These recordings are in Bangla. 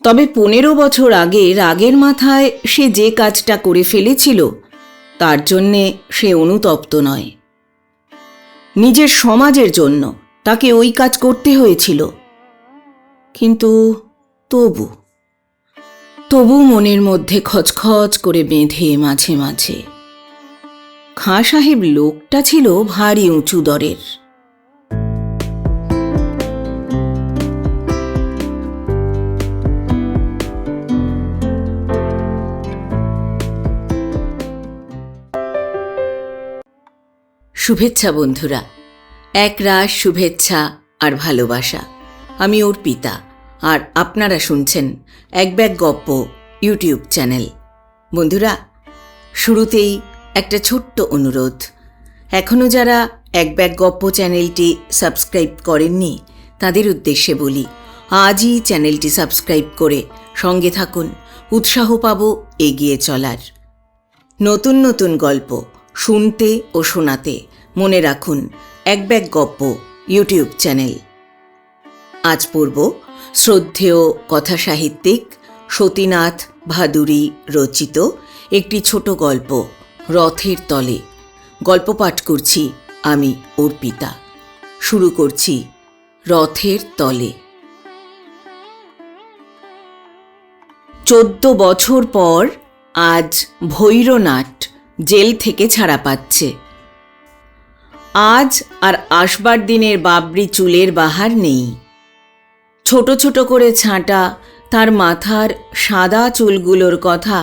তবে 15 বছর আগে রাগের মাথায় সে যে কাজটা করে ফেলেছিল তার জন্যে সে অনুতপ্ত নয়। নিজের সমাজের জন্য তাকে ওই কাজ করতে হয়েছিল, কিন্তু তবু মনের মধ্যে খচখচ করে বেঁধে মাঝে মাঝে। খাঁ সাহেব লোকটা ছিল ভারী উঁচু দরের। শুভেচ্ছা বন্ধুরা, একরাশ শুভেচ্ছা আর ভালোবাসা। আমি অর্পিতা, আর আপনারা শুনছেন এক ব্যাগ গপ্প ইউটিউব চ্যানেল। বন্ধুরা, শুরুতেই একটা ছোট্ট অনুরোধ। এখনও যারা এক ব্যাগ গপ্প চ্যানেলটি সাবস্ক্রাইব করেননি তাদের উদ্দেশ্যে বলি, আজই চ্যানেলটি সাবস্ক্রাইব করে সঙ্গে থাকুন, উৎসাহ পাব এগিয়ে চলার। নতুন নতুন গল্প শুনতে ও শোনাতে মনে রাখুন এক ব্যাগ গপ্প ইউটিউব চ্যানেল। আজ পড়ব শ্রদ্ধেয় কথাসাহিত্যিক সতীনাথ ভাদুরী রচিত একটি ছোট গল্প, রথের তলে। গল্প পাঠ করছি আমি অর্পিতা। শুরু করছি রথের তলে। 14 বছর পর আজ ভৈরনাট জেল থেকে ছাড়া পাচ্ছে। আজ আর আসবার দিনের বাবরি চুলের বাহার নেই। ছোট ছোট করে ছাঁটা তার মাথার সাদা চুলগুলোর কথা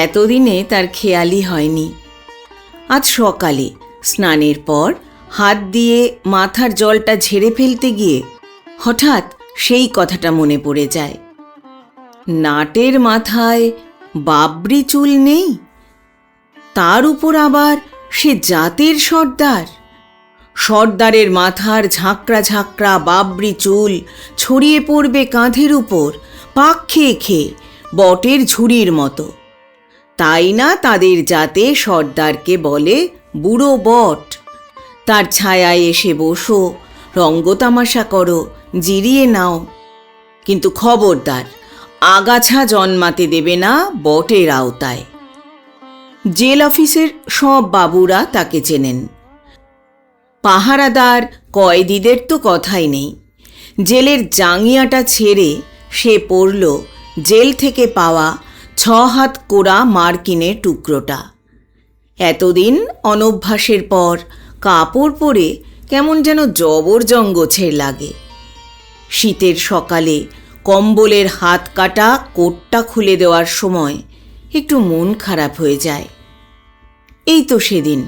এতদিনে তার খেয়ালই হয়নি। আজ সকালে স্নানের পর হাত দিয়ে মাথার জলটা ঝেড়ে ফেলতে গিয়ে হঠাৎ সেই কথাটা মনে পড়ে যায়। নাটের মাথায় বাবরি চুল নেই, তার উপর আবার সে জাতের সর্দার। সর্দারের মাথার ঝাঁকড়া ঝাঁকড়া বাবরি চুল ছড়িয়ে পড়বে কাঁধের উপর পাক খেয়ে খেয়ে বটের ঝুড়ির মতো। তাই না তাদের জাতে সর্দারকে বলে বুড়ো বট। তার ছায়ায় এসে বসো, রঙ্গতামাশা করো, জিরিয়ে নাও, কিন্তু খবরদার আগাছা জন্মাতে দেবে না বটের আওতায়। জেল অফিসের সব বাবুরা তাকে চেনেন। পাহারাদার কয়েদিদের তো কথাই নেই। জেলের জাঙ্গিয়াটা ছেড়ে সে পরল জেল থেকে পাওয়া 6 হাত কোড়া মার্কিনের টুকরোটা। এতদিন অনভ্যাসের পর কাপড় পরে কেমন যেন জবরজঙ্গছের লাগে। শীতের সকালে কম্বলের হাত কাটা কোটটা খুলে দেওয়ার সময় একটু মন খারাপ হয়ে যায়। এই তো সেদিন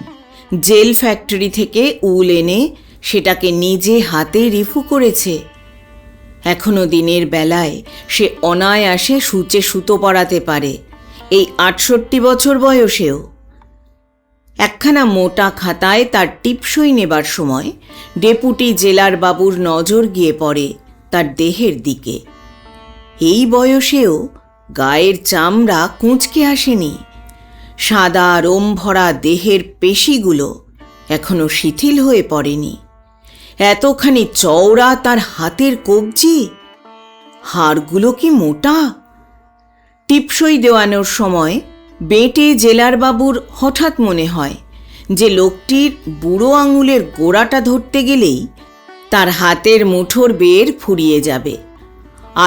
জেল ফ্যাক্টরি থেকে উল এনে সেটাকে নিজে হাতে রিফু করেছে। এখনো দিনের বেলায় সে অনায়াসে সূচে সুতো পরাতে পারে, এই 68 বছর বয়সেও। একখানা মোটা খাতায় তার টিপসই নেবার সময় ডেপুটি জেলার বাবুর নজর গিয়ে পড়ে তার দেহের দিকে। এই বয়সেও গায়ের চামড়া কুঁচকে আসেনি। সাদা রোম ভরা দেহের পেশিগুলো এখনো শিথিল হয়ে পড়েনি। এতখানি চওড়া তার হাতের কবজি, হাড়গুলো কি মোটা। টিপসই দেওয়ানোর সময় বেঁটে জেলার বাবুর হঠাৎ মনে হয় যে লোকটির বুড়ো আঙুলের গোড়াটা ধরতে গেলেই তার হাতের মুঠোর বের ফুরিয়ে যাবে।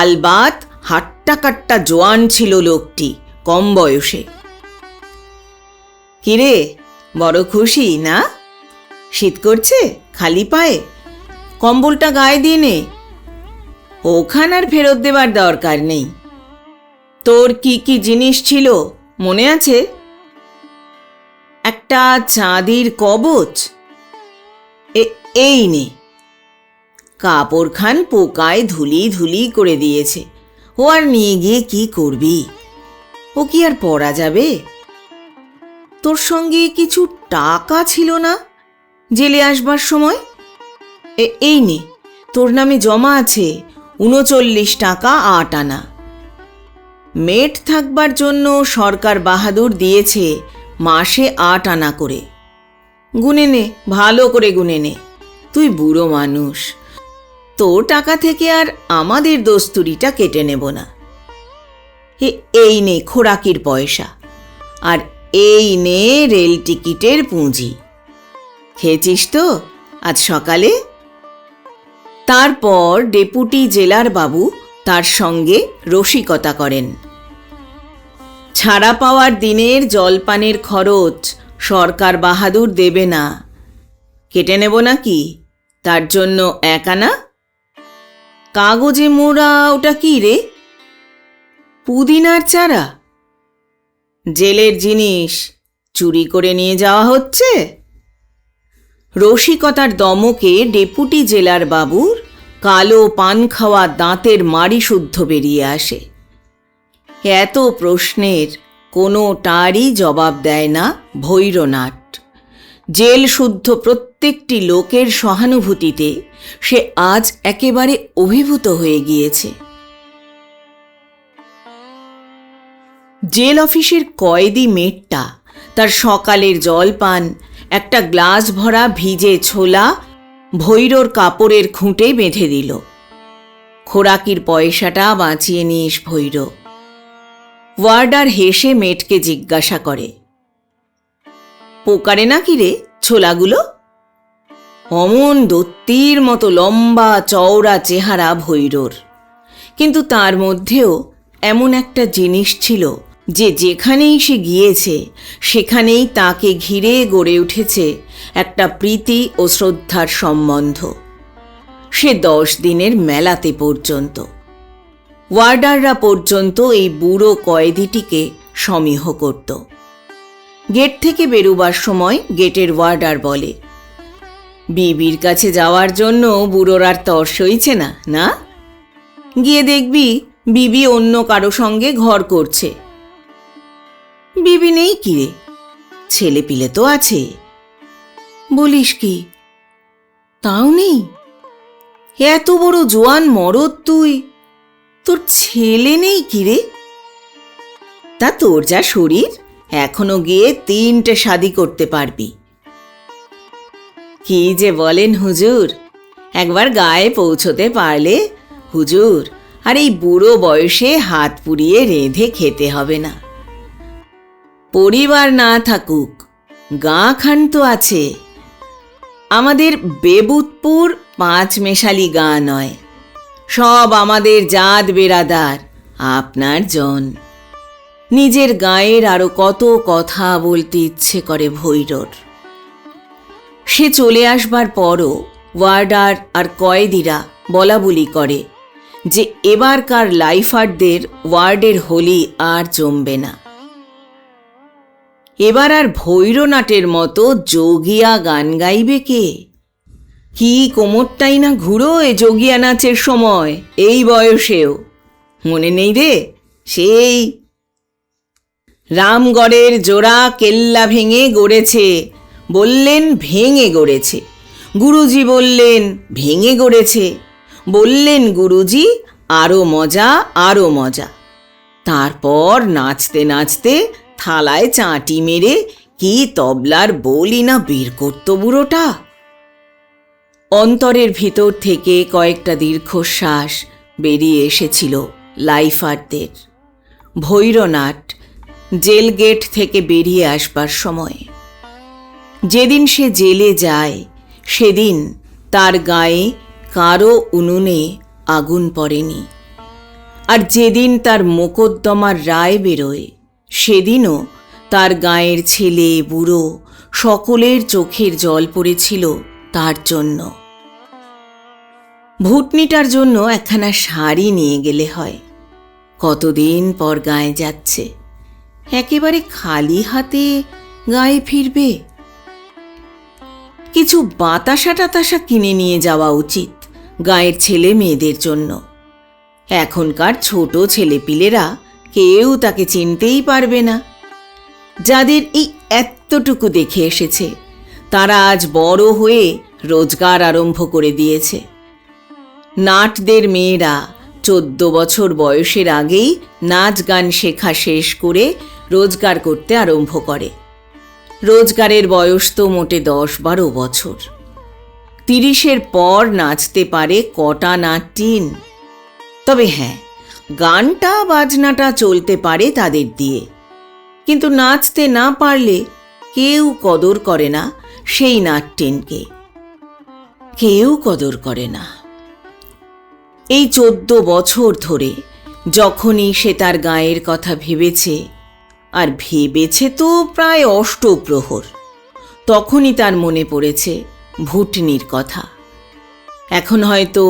আলবাত হাট্টা কাট্টা জোয়ান ছিল লোকটি, কম বয়সে। কিরে, বড় খুশি না? শীত করছে খালি পায়ে? কম্বলটা গায়ে দিয়ে নে। ওখান আর ফেরত দেবার দরকার নেই। তোর কি কি জিনিস ছিল মনে আছে? একটা চাঁদির কবচ, এই নে। কাপড়খান পোকায় ধুলি ধুলি করে দিয়েছে। ও আর নিয়ে গিয়ে কি করবি? ও কি আর পরা যাবে? তোর সঙ্গে কিছু টাকা ছিল না জেলে আসবার সময়? এই নে, তোর নামে জমা আছে 39 টাকা 8 আনা। মেট থাকবার জন্য সরকার বাহাদুর দিয়েছে মাসে 8 আনা করে। গুনে নে, ভালো করে গুনে নে। তুই বুড়ো মানুষ, তোর টাকা থেকে আর আমাদের দস্তুরিটা কেটে নেব না। এই নে খোরাকির পয়সা, আর এই নে রেল টিকিটের পুঁজি। খেয়েছিস তো আজ সকালে? তারপর ডেপুটি জেলার বাবু তার সঙ্গে রসিকতা করেন। ছাড়া পাওয়ার দিনের জলপানের খরচ সরকার বাহাদুর দেবে না, কেটে নেব নাকি? তার জন্য 1 আনা। কাগজে মোড়া ওটা কি রে? পুদিনার চারা? জেলের জিনিস চুরি করে নিয়ে যাওয়া হচ্ছে? রসিকতার দমকে ডেপুটি জেলার বাবুর কালো পান খাওয়া দাঁতের মাড়ি শুদ্ধ বেরিয়ে আসে। এত প্রশ্নের কোনোটারই জবাব দেয় না ভৈরনাট। জেল শুদ্ধ প্রত্যেকটি লোকের সহানুভূতিতে সে আজ একেবারে অভিভূত হয়ে গিয়েছে। জেল অফিসের কয়েদি মেটটা তার সকালের জলপান একটা গ্লাস ভরা ভিজে ছোলা ভৈরর কাপড়ের খুঁটে বেঁধে দিল। খোরাকির পয়সাটা বাঁচিয়ে নিস ভৈর। ওয়ার্ডার হেসে মেটকে জিজ্ঞাসা করে, পোকারে নাকি রে ছোলাগুলো? অমন দত্তির মতো লম্বা চওড়া চেহারা ভৈরর, কিন্তু তার মধ্যেও এমন একটা জিনিস ছিল যে যেখানেই সে গিয়েছে সেখানেই তাকে ঘিরে গড়ে উঠেছে একটা প্রীতি ও শ্রদ্ধার সম্বন্ধ। সে 10 দিনের মেলাতে পর্যন্ত। ওয়ার্ডাররা পর্যন্ত এই বুড়ো কয়েদিটিকে সমীহ করত। গেট থেকে বেরুবার সময় গেটের ওয়ার্ডার বলে, বিবির কাছে যাওয়ার জন্য বুড়োর আর তর সইছে না, না? গিয়ে দেখবি বিবি অন্য কারো সঙ্গে ঘর করছে। বিবি নেই কি রে? ছেলে পিলে তো আছে। বলিস কি? তাও নেই? এত বড় জোয়ান মরদ তুই, তোর ছেলে নেই কি রে? তা তোর যা শরীর, এখনো গিয়ে 3টে শাদি করতে পারবি। কি যে বলেন হুজুর, একবার গায়ে পৌঁছতে পারলে হুজুর আর এই বুড়ো বয়সে হাত পুড়িয়ে রেঁধে খেতে হবে না। পরিবার না থাকুক, গাঁ খান তো আছে। আমাদের বেবুতপুর 5 মেশালি গাঁ নয়, সব আমাদের জাত বেরাদার, আপনার জন। নিজের গাঁয়ের আরো কত কথা বলতে ইচ্ছে করে ভৈরর। সে চলে আসবার পরও ওয়ার্ডার আর কয়েদিরা বলাবলি করে যে এবারকার লাইফারদের ওয়ার্ডের হোলি আর জমবে না। এবার আর ভৈরনাটের মতো যোগিয়া গান গাইবে কে? কি কোমরটাই না ঘুরো এ যোগিয়া নাচের সময়, এই বয়সেও। মনে নেই রে? সেই রামগড়ের জোড়া কেল্লা ভেঙে গড়েছে, বললেন ভেঙে গড়েছে। গুরুজি বললেন ভেঙে গড়েছে। বললেন গুরুজি আরো মজা, আরো মজা। তারপর নাচতে নাচতে থালায় চাঁটি মেরে কি তবলার বলি না বের করত বুড়োটা। অন্তরের ভিতর থেকে কয়েকটা দীর্ঘশ্বাস বেরিয়ে এসেছিল লাইফারদের। ভৈরনাট জেল গেট থেকে বেরিয়ে আসবার সময়। যেদিন সে জেলে যায় সেদিন তার গায়ে কারো উনুনে আগুন পড়েনি, আর যেদিন তার মোকদ্দমার রায় বেরোয় সেদিনও তার গায়ের ছেলে বুড়ো সকলের চোখের জল পড়েছিল তার জন্য। ভুটনিটার জন্য একখানা শাড়ি নিয়ে গেলে হয়। কতদিন পর গায়ে যাচ্ছে, একেবারে খালি হাতে গায়ে ফিরবে। কিছু বাতাসা টাতাসা কিনে নিয়ে যাওয়া উচিত গায়ের ছেলে মেয়েদের জন্য। এখনকার ছোট ছেলেপিলেরা কেউ তাকে চিনতেই পারবে না। যাদের এই এতটুকু দেখে এসেছে তারা আজ বড় হয়ে রোজগার আরম্ভ করে দিয়েছে। নাটদের মেয়েরা 14 বছর বয়সের আগেই নাচ গান শেখা শেষ করে রোজগার করতে আরম্ভ করে। রোজগারের বয়স তো মোটে 10-12 বছর। 30-এর পর নাচতে পারে কটা নাটিন। তবে হ্যাঁ, গানটা বাজনাটা চলতে পারে তাদের দিয়ে, কিন্তু নাচতে না পারলে কেউ কদর করে না সেই নাট্যেনকে, কেউ কদর করে না। এই 14 বছর ধরে যখনই সে তার গায়ের কথা ভেবেছে, আর ভেবেছে তো প্রায় অষ্টপ্রহর, তখনই তার মনে পড়েছে ভুটনির কথা। এখন হয়তো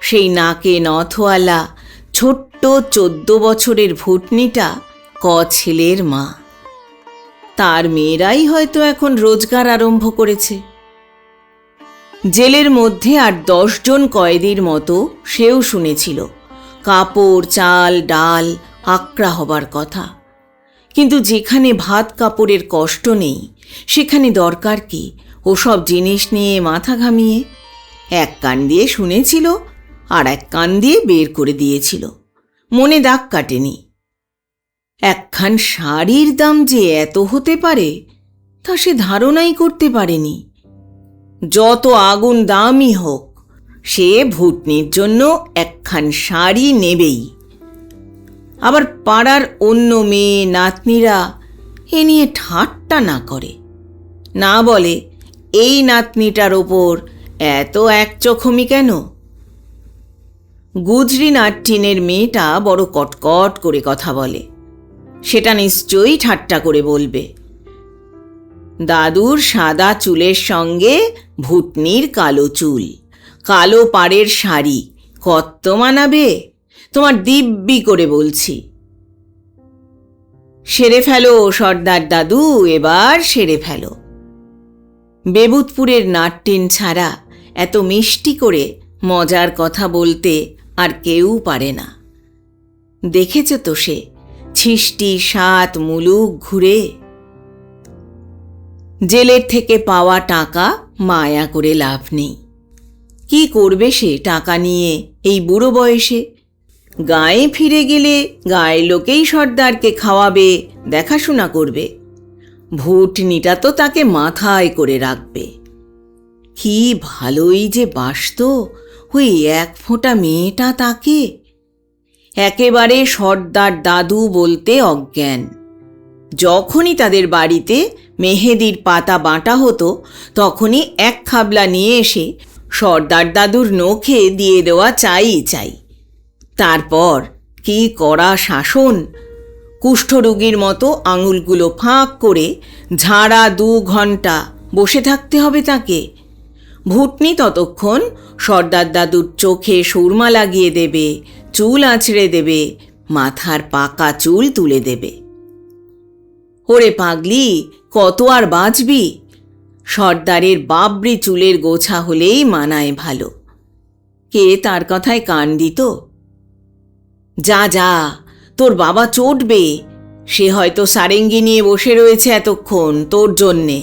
সেই নাকে নথওয়ালা ছোট্ট 14 বছরের ভুটনিটা ছেলের মা। তার মেয়েরাই হয়তো এখন রোজগার আরম্ভ করেছে। জেলের মধ্যে আর 10 জন কয়েদির মতো সেও শুনেছিল কাপড় চাল ডাল আকড়া হবার কথা, কিন্তু যেখানে ভাত কাপড়ের কষ্ট নেই সেখানে দরকার কি ওসব জিনিস নিয়ে মাথা ঘামিয়ে? এক কান দিয়ে শুনেছিল আর এক কান দিয়ে বের করে দিয়েছিল, মনে দাগ কাটেনি। একখান শাড়ির দাম যে এত হতে পারে তা সে ধারণাই করতে পারেনি। যত আগুন দামই হোক, সে ভুটনির জন্য একখান শাড়ি নেবেই। আবার পাড়ার অন্য মেয়ে নাতনিরা এ নিয়ে ঠাট্টা না করে, না বলে এই নাতনিটার ওপর এত একচোখমি কেন? গুজরি নাট্যিনের মেয়েটা বড় কটকট করে কথা বলে, সেটা নিশ্চয়ই ঠাট্টা করে বলবে। দাদুর সাদা চুলের সঙ্গে ভুটনির কালো চুল, কালো পাড়ের শাড়ি কত মানাবে তোমার দিব্যি করে বলছি। সেরে ফেলো সর্দার দাদু, এবার সেরে ফেলো। বেবুতপুরের নাট্যিন ছাড়া এত মিষ্টি করে মজার কথা বলতে আর কেউ পারে না। দেখেছ তো সে 67 মুলুক ঘুরে। জেলের থেকে পাওয়া টাকা মায়া করে লাভ নেই। কি করবে সে টাকা নিয়ে এই বুড়ো বয়সে? গায়ে ফিরে গেলে গায়ের লোকেই সর্দারকে খাওয়াবে, দেখাশোনা করবে। ভুটনিটা তো তাকে মাথায় করে রাখবে। কি ভালোই যে বাসত ওই এক ফোঁটা মেয়েটা তাকে। একেবারে সর্দার দাদু বলতে অজ্ঞান। যখনই তাদের বাড়িতে মেহেদির পাতা বাঁটা হতো, তখনই এক খাবলা নিয়ে এসে সর্দার দাদুর নখে দিয়ে দেওয়া চাই চাই। তারপর কি কড়া শাসন! কুষ্ঠরোগীর মতো আঙুলগুলো ফাঁক করে ঝাড়া 2 ঘন্টা বসে থাকতে হবে তাকে। ভুটনি ততক্ষণ সর্দার দাদুর চোখে সুরমা লাগিয়ে দেবে, চুল আঁচড়ে দেবে, মাথার পাকা চুল তুলে দেবে। ওরে পাগলি, কত আর বাঁচবি? সর্দারের বাবরি চুলের গোছা হলেই মানায় ভালো। কে তার কথায় কান দিত? যা যা, তোর বাবা চটবে। সে হয়তো সারেঙ্গি নিয়ে বসে রয়েছে এতক্ষণ তোর জন্যে।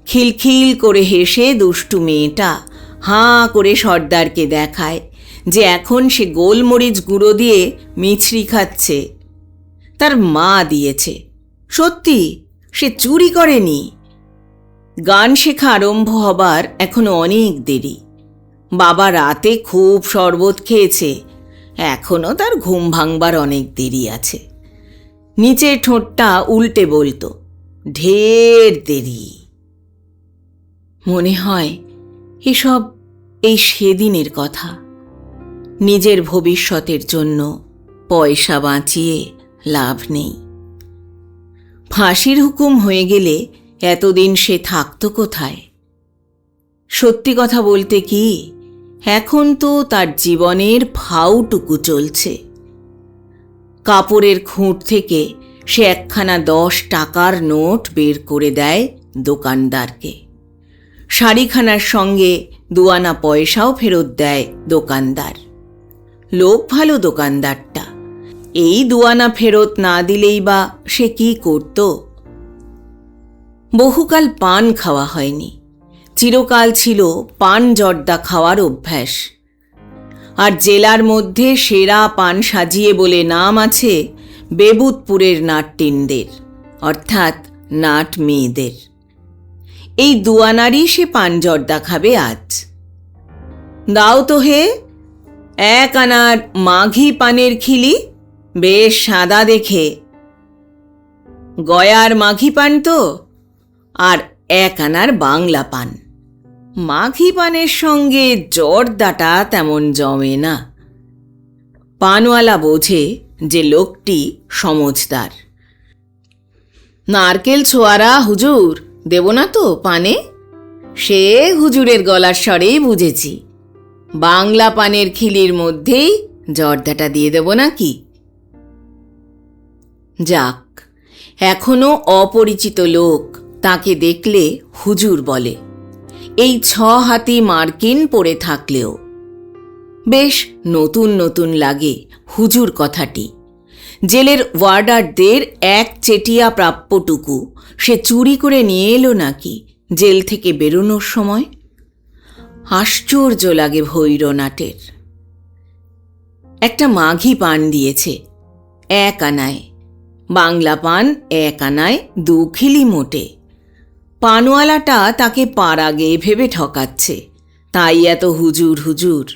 খিলখিল করে হেসে দুষ্টু মেয়েটা হাঁ করে সর্দারকে দেখায় যে এখন সে গোলমরিচ গুঁড়ো দিয়ে মিছরি খাচ্ছে। তার মা দিয়েছে। সত্যি, সে চুরি করেনি। গান শেখা আরম্ভ হবার এখনো অনেক দেরি। বাবা রাতে খুব শরবত খেয়েছে, এখনো তার ঘুম ভাঙবার অনেক দেরি আছে। নিচের ঠোঁটটা উল্টে বলতো, ঢের দেরি। মনে হয় এসব এই সেদিনের কথা। নিজের ভবিষ্যতের জন্য পয়সা বাঁচিয়ে লাভ নেই। ফাঁসির হুকুম হয়ে গেলে এতদিন সে থাকতো কোথায়? সত্যি কথা বলতে কি, এখন তো তার জীবনের ফাউটুকু চলছে। কাপড়ের খুঁট থেকে সে একখানা 10 টাকার নোট বের করে দেয় দোকানদারকে। শাড়িখানার সঙ্গে 2 আনা পয়সাও ফেরত দেয় দোকানদার। লোক ভালো দোকানদারটা। এই 2 আনা ফেরত না দিলেই বা সে কি করত? বহুকাল পান খাওয়া হয়নি। চিরকাল ছিল পান জর্দা খাওয়ার অভ্যাস। আর জেলার মধ্যে সেরা পান সাজিয়ে বলে নাম আছে বেবুতপুরের নাট্যিনদের, অর্থাৎ নাট মেয়েদের। এই 2 আনারই সে পান জর্দা খাবে আজ। দাও তো হে। এক আনার মাঘি পানের খিলি, বেশ সাদা দেখে। গয়ার মাঘি পান তো, আর এক আনার বাংলা পান। মাঘি পানের সঙ্গে জর্দাটা তেমন জমে না। পানওয়ালা বোঝে যে লোকটি সমঝদার। নারকেল ছোয়ারা হুজুর, দেব না তো পানে? সে হুজুরের গলার স্বরেই বুঝেছি। বাংলা পানের খিলির মধ্যেই জর্দাটা দিয়ে দেব নাকি? যাক, এখনো অপরিচিত লোক তাকে দেখলে হুজুর বলে, এই 6 হাতি মার্কিন পরে থাকলেও। বেশ নতুন নতুন লাগে হুজুর কথাটি। জেলের ওয়ার্ডারদের এক চেটিয়া প্রাপ্যটুকু সে চুরি করে নিয়ে এলো নাকি জেল থেকে বেরোনোর সময়? আশ্চর্য লাগে ভৈরনাটের। একটা মাঘি পান দিয়েছে 1 আনায়, বাংলা পান 1 আনায় 2 খিলি মোটে। পানওয়ালাটা তাকে পাড়া গেয়ে ভেবে ঠকাচ্ছে, তাই এত হুজুর হুজুর।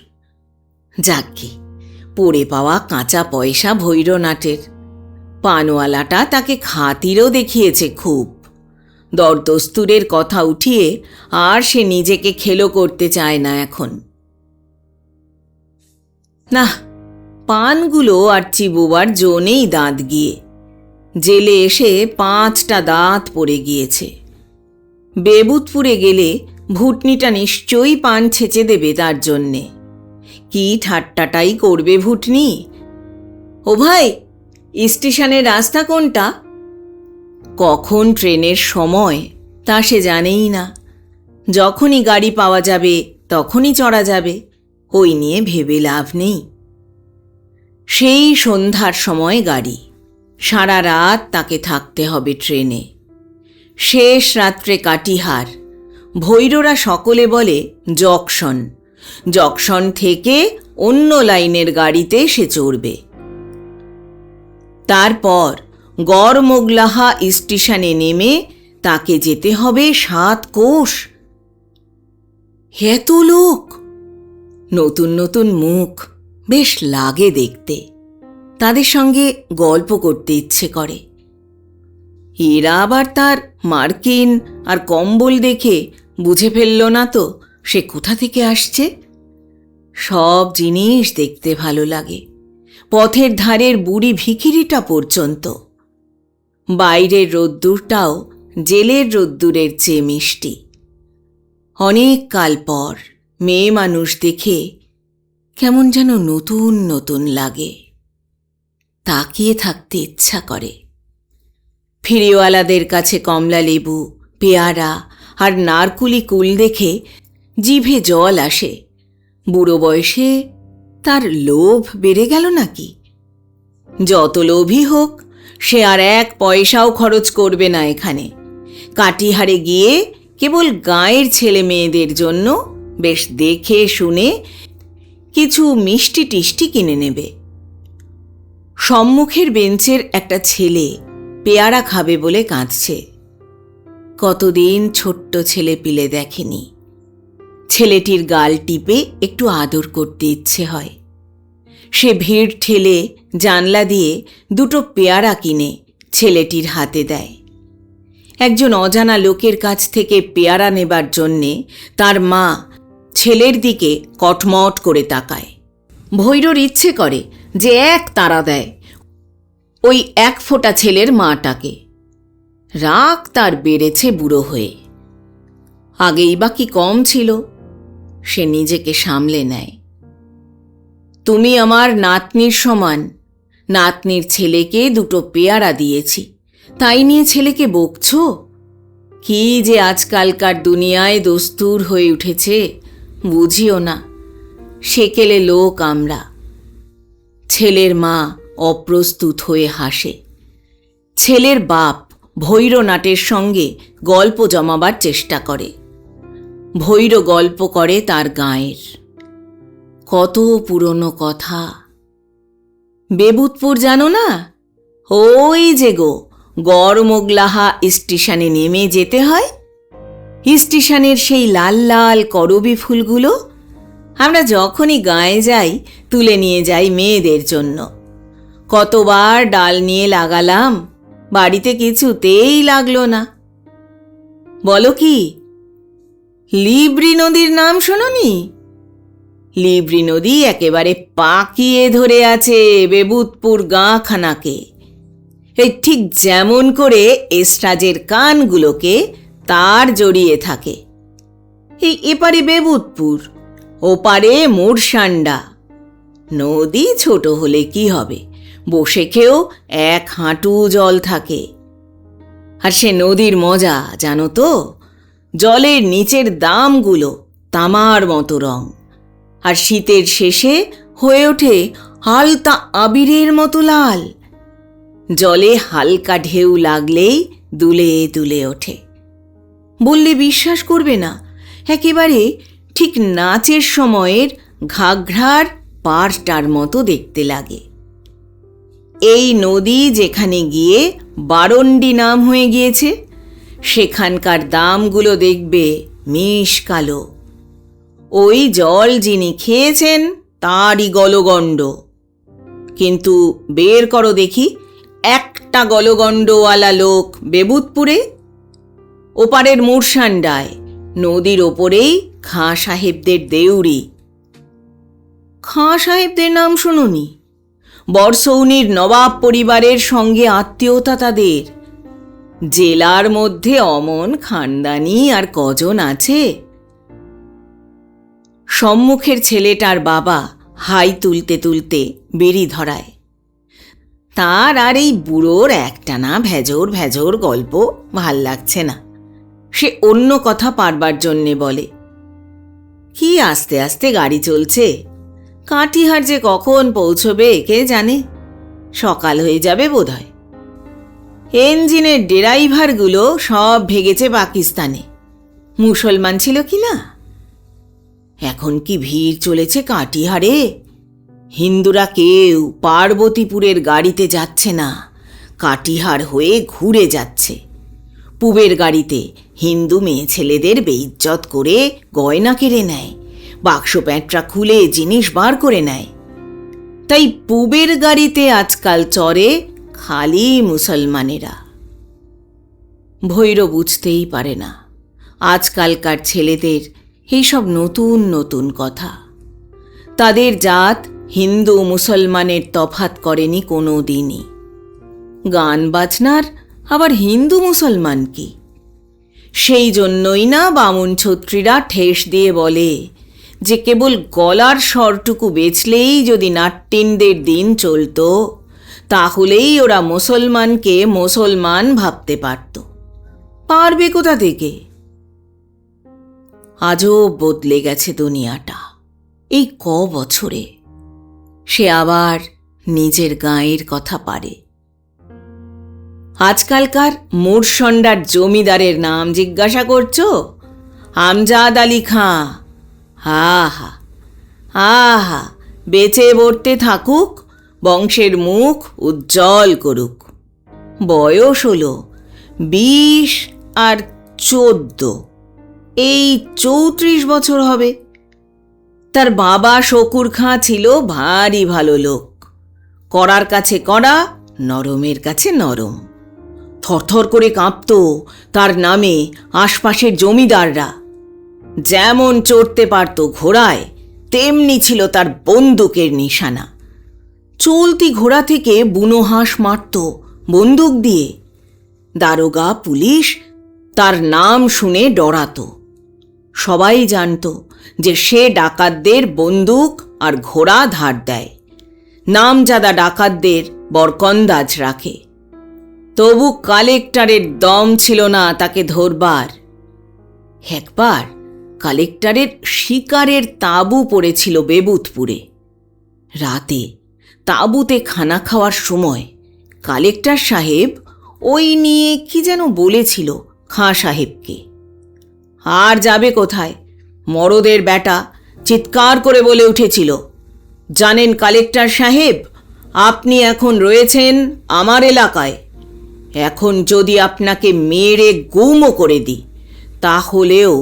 যাকে পড়ে পাওয়া কাঁচা পয়সা ভৈরনাটের। পানওয়ালাটা তাকে খাতিরও দেখিয়েছে খুব। দরদস্তুরের কথা উঠিয়ে আর সে নিজেকে খেলো করতে চায় না এখন। না, পানগুলো আর চিবোবার জো নেই দাঁত গিয়ে। জেলে এসে 5টা দাঁত পড়ে গিয়েছে। বেবুতপুরে গেলে ভুটনিটা নিশ্চয়ই পান ছেঁচে দেবে তার জন্যে। কি ঠাট্টাটাই করবে ভুটনি। ও ভাই, স্টেশনের রাস্তা কোনটা? কখন ট্রেনের সময় তা সে জানেই না। যখনই গাড়ি পাওয়া যাবে তখনই চড়া যাবে, ওই নিয়ে ভেবে লাভ নেই। সেই সন্ধ্যার সময় গাড়ি, সারা রাত তাকে থাকতে হবে ট্রেনে। শেষ রাত্রে কাটিহার, ভৈররা সকলে বলে জকশন। জকশন থেকে অন্য লাইনের গাড়িতে সে চড়বে। তারপর গড়মোগলাহা স্টেশনে নেমে তাকে যেতে হবে 7 কোষ। এত লোক, নতুন নতুন মুখ, বেশ লাগে দেখতে। তাদের সঙ্গে গল্প করতে ইচ্ছে করে। এরা আবার তার মার্কিন আর কম্বল দেখে বুঝে ফেলল না তো সে কোথা থেকে আসছে। সব জিনিস দেখতে ভালো লাগে, পথের ধারের বুড়ি ভিখিরিটা পর্যন্ত। বাইরের রোদ্দুরটাও জেলের রোদ্দুরের চেয়ে মিষ্টি। অনেক কাল পর মেয়ে মানুষ দেখে কেমন যেন নতুন নতুন লাগে, তাকিয়ে থাকতে ইচ্ছা করে। ফেরিওয়ালাদের কাছে কমলা লেবু, পেয়ারা আর নারকুলি কুল দেখে জিভে জল আসে। বুড়ো বয়সে তার লোভ বেড়ে গেল নাকি? যত লোভই হোক, সে আর 1 পয়সাও খরচ করবে না এখানে। কাটিহারে গিয়ে কেবল গাঁয়ের ছেলে মেয়েদের জন্য বেশ দেখে শুনে কিছু মিষ্টি টিষ্টি কিনে নেবে। সম্মুখের বেঞ্চের একটা ছেলে পেয়ারা খাবে বলে কাঁদছে। কতদিন ছোট্ট ছেলে পিলে দেখেনি। ছেলেটির গাল টিপে একটু আদর করতে ইচ্ছে হয়। সে ভিড় ঠেলে জানলা দিয়ে 2টো পেয়ারা কিনে ছেলেটির হাতে দেয়। একজন অজানা লোকের কাছ থেকে পেয়ারা নেবার জন্যে তার মা ছেলের দিকে কটমট করে তাকায়। ভৈরর ইচ্ছে করে যে 1 তাড়া দেয় ওই 1 ফোঁটা ছেলের মাটাকে। রাগ তার বেড়েছে বুড়ো হয়ে। আগেই বা কি কম ছিল? সে নিজেকে সামলে নেয়। তুমি আমার নাতনির সমান। নাতনির ছেলেকে 2টো পেয়ারা দিয়েছি, তাই নিয়ে ছেলেকে বকছো? কি যে আজকালকার দুনিয়ায় দস্তুর হয়ে উঠেছে বুঝিও না। সেকেলে লোক আমরা। ছেলের মা অপ্রস্তুত হয়ে হাসে। ছেলের বাপ ভৈরনাটের সঙ্গে গল্প জমাবার চেষ্টা করে। ভৈর গল্প করে তার গাঁয়ের। কত পুরনো কথা। বেবুতপুর জানো না? ওই যে গো, গড়মোগলাহা স্টেশনে নেমে যেতে হয়। স্টেশনের সেই লাল লাল করবি ফুলগুলো আমরা যখনই গাঁয়ে যাই তুলে নিয়ে যাই মেয়েদের জন্য। কতবার ডাল নিয়ে লাগালাম, বাড়িতে কিছুতেই লাগলো না। বলো কি, লিবরি নদীর নাম শোনোনি? লিবরি নদী একেবারে পাকিয়ে ধরে আছে বেবুতপুর গাঁখানাকে। এই ঠিক যেমন করে এস্ট্রাজের কানগুলোকে তার জড়িয়ে থাকে। এই এপারে বেবুতপুর, ওপারে মোরসান্ডা। নদী ছোট হলে কি হবে, বসে খেয়েও 1 হাঁটু জল থাকে। আর সে নদীর মজা জানো তো, জলের নিচের দামগুলো তামার মতো রং, আর শীতের শেষে হয়ে ওঠে হালকা আবিরের মতো লাল। জলে হালকা ঢেউ লাগলেই দুলে দুলে ওঠে। বললে বিশ্বাস করবে না, একেবারে ঠিক নাচের সময়ের ঘাঘরার পাড়টার মতো দেখতে লাগে। এই নদী যেখানে গিয়ে বারন্ডি নাম হয়ে গিয়েছে, সেখানকার দামগুলো দেখবে মিশ কালো। ওই জল যিনি খেয়েছেন তারই গলগণ্ড। কিন্তু বের করো দেখি একটা গলগণ্ডওয়ালা লোক বেবুতপুরে। ওপারের মোরসান্ডায় নদীর ওপরেই খাঁ সাহেবদের দেউড়ি। খাঁ সাহেবদের নাম শোনোনি? বরসৌনির নবাব পরিবারের সঙ্গে আত্মীয়তা তাদের। জেলার মধ্যে অমন খানদানি আর কজন আছে। সম্মুখের ছেলেটার বাবা হাই তুলতে তুলতে বেরি ধরায়। তার আর এই বুড়োর একটানা ভেজর ভেজর গল্প ভাল লাগছে না। সে অন্য কথা পারবার জন্যে বলে, কি আস্তে আস্তে গাড়ি চলছে, কাটিহার যে কখন পৌঁছবে কে জানে, সকাল হয়ে যাবে বোধহয়। ইঞ্জিনের ড্রাইভারগুলো সব ভেগেছে পাকিস্তানে। মুসলমান ছিল কি না? এখন কি ভিড় চলেছে কাটিহারে। হিন্দুরা কেউ পার্বতীপুরের গাড়িতে যাচ্ছে না, কাটিহার হয়ে ঘুরে যাচ্ছে। পুবের গাড়িতে হিন্দু মেয়ে ছেলেদের বেইজ্জত করে গয়না কেড়ে নেয়, বাক্স প্যাঁটরা খুলে জিনিস বার করে নেয়। তাই পুবের গাড়িতে আজকাল চড়ে খালি মুসলমানেরা। ভৈর বুঝতেই পারে না আজকালকার ছেলেদের এইসব নতুন নতুন কথা। তাদের জাত হিন্দু মুসলমানের তফাৎ করেনি কোনো দিনই। গান বাজনার আবার হিন্দু মুসলমান কি? সেই জন্যই না বামুন ছত্রীরা ঠেস দিয়ে বলে যে কেবল গলার স্বরটুকু বেচলেই যদি নাট্যিনদের দিন চলত, তাহলেই ওরা মুসলমানকে মুসলমান ভাবতে পারত। পারবে কোথা থেকে? আজও বদলে গেছে দুনিয়াটা এই বছরে। সে আবার নিজের গাঁয়ের কথা পারে। আজকালকার মোরসন্ডার জমিদারের নাম জিজ্ঞাসা করছো? আমজাদ আলী খাঁ। আহা আহা, বেঁচে বর্তে থাকুক, বংশের মুখ উজ্জ্বল করুক। বয়স হলো 20 আর 14, এই 34 বছর হবে। তার বাবা শকুর খাঁ ছিল ভারী ভালো লোক, কড়ার কাছে কড়া, নরমের কাছে নরম। থরথর করে কাঁপত তার নামে আশপাশের জমিদাররা। যেমন চড়তে পারত ঘোড়ায়, তেমনি ছিল তার বন্দুকের নিশানা। চলতি ঘোড়া থেকে বুনো হাঁস মারত বন্দুক দিয়ে। দারোগা পুলিশ তার নাম শুনে ডরাত। সবাই জানত যে সে ডাকাতদের বন্দুক আর ঘোড়া ধার দেয়, নামজাদা ডাকাতদের বরকন্দাজ রাখে। তবু কালেক্টরের দম ছিল না তাকে ধরবার। একবার কালেক্টরের শিকারের তাঁবু পড়েছিল বেবুতপুরে। রাতে তাঁবুতে খানা খাওয়ার সময় কালেক্টর সাহেব ওই নিয়ে কি যেন বলেছিল খাঁ সাহেবকে। আর যাবে কোথায়, মরদের বেটা চিৎকার করে বলে উঠেছিল, জানেন কালেক্টর সাহেব, আপনি এখন রয়েছেন আমার এলাকায়। এখন যদি আপনাকে মেরে গুমও করে দিই, তাহলেও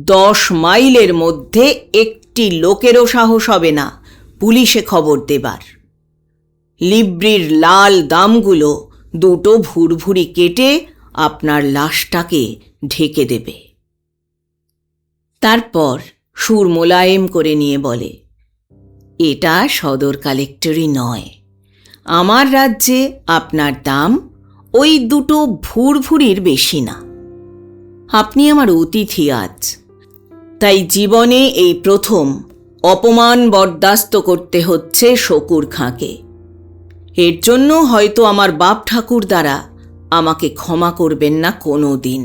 10 মাইলের মধ্যে একটু একটি লোকেরও সাহস হবে না পুলিশে খবর দেবার। লিব্রির লাল দামগুলো দুটো ভুরভুরি কেটে আপনার লাশটাকে ঢেকে দেবে। তারপর সুর মোলায়েম করে নিয়ে বলে, এটা সদর কালেক্টরই নয়, আমার রাজ্যে আপনার দাম ওই দুটো ভুরভুরির বেশি না। আপনি আমার অতিথি আজ, তাই জীবনে এই প্রথম অপমান বরদাস্ত করতে হচ্ছে শকুর খাঁকে। এর জন্য হয়তো আমার বাপ ঠাকুর দ্বারা আমাকে ক্ষমা করবেন না কোনো দিন।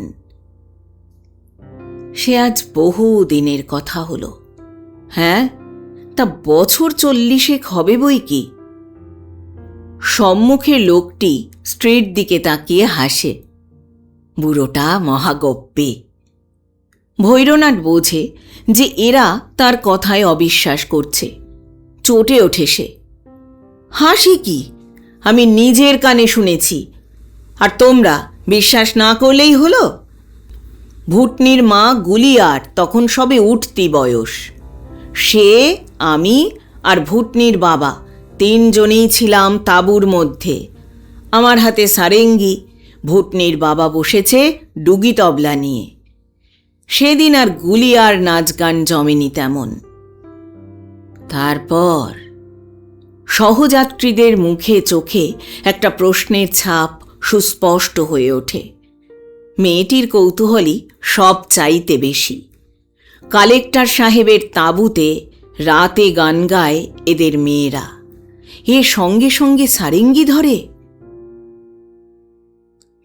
সে আজ বহু দিনের কথা হলো। হ্যাঁ, তা বছর 40 হবে বই কি। সম্মুখে লোকটি স্ত্রীর দিকে তাকিয়ে হাসে। বুড়োটা মহাগপ্পে। ভৈরনাথ বোঝে যে এরা তার কথায় অবিশ্বাস করছে। চটে ওঠে সে। হাসি কি, আমি নিজের কানে শুনেছি, আর তোমরা বিশ্বাস না করলেই হলো। ভুটনির মা গুলিয়ার তখন সবে উঠতি বয়স। সে, আমি আর ভুটনির বাবা 3 জনেই ছিলাম তাঁবুর মধ্যে। আমার হাতে সারেঙ্গি, ভুটনির বাবা বসেছে ডুগি তবলা নিয়ে। সেদিন আর গুলিয়ার নাচ গান জমেনি তেমন। তারপর সহযাত্রীদের মুখে চোখে একটা প্রশ্নের ছাপ সুস্পষ্ট হয়ে ওঠে। মেয়েটির কৌতূহলই সব চাইতে বেশি। কালেক্টর সাহেবের তাঁবুতে রাতে গান গায় এদের মেয়েরা, এ সঙ্গে সঙ্গে সারেঙ্গি ধরে।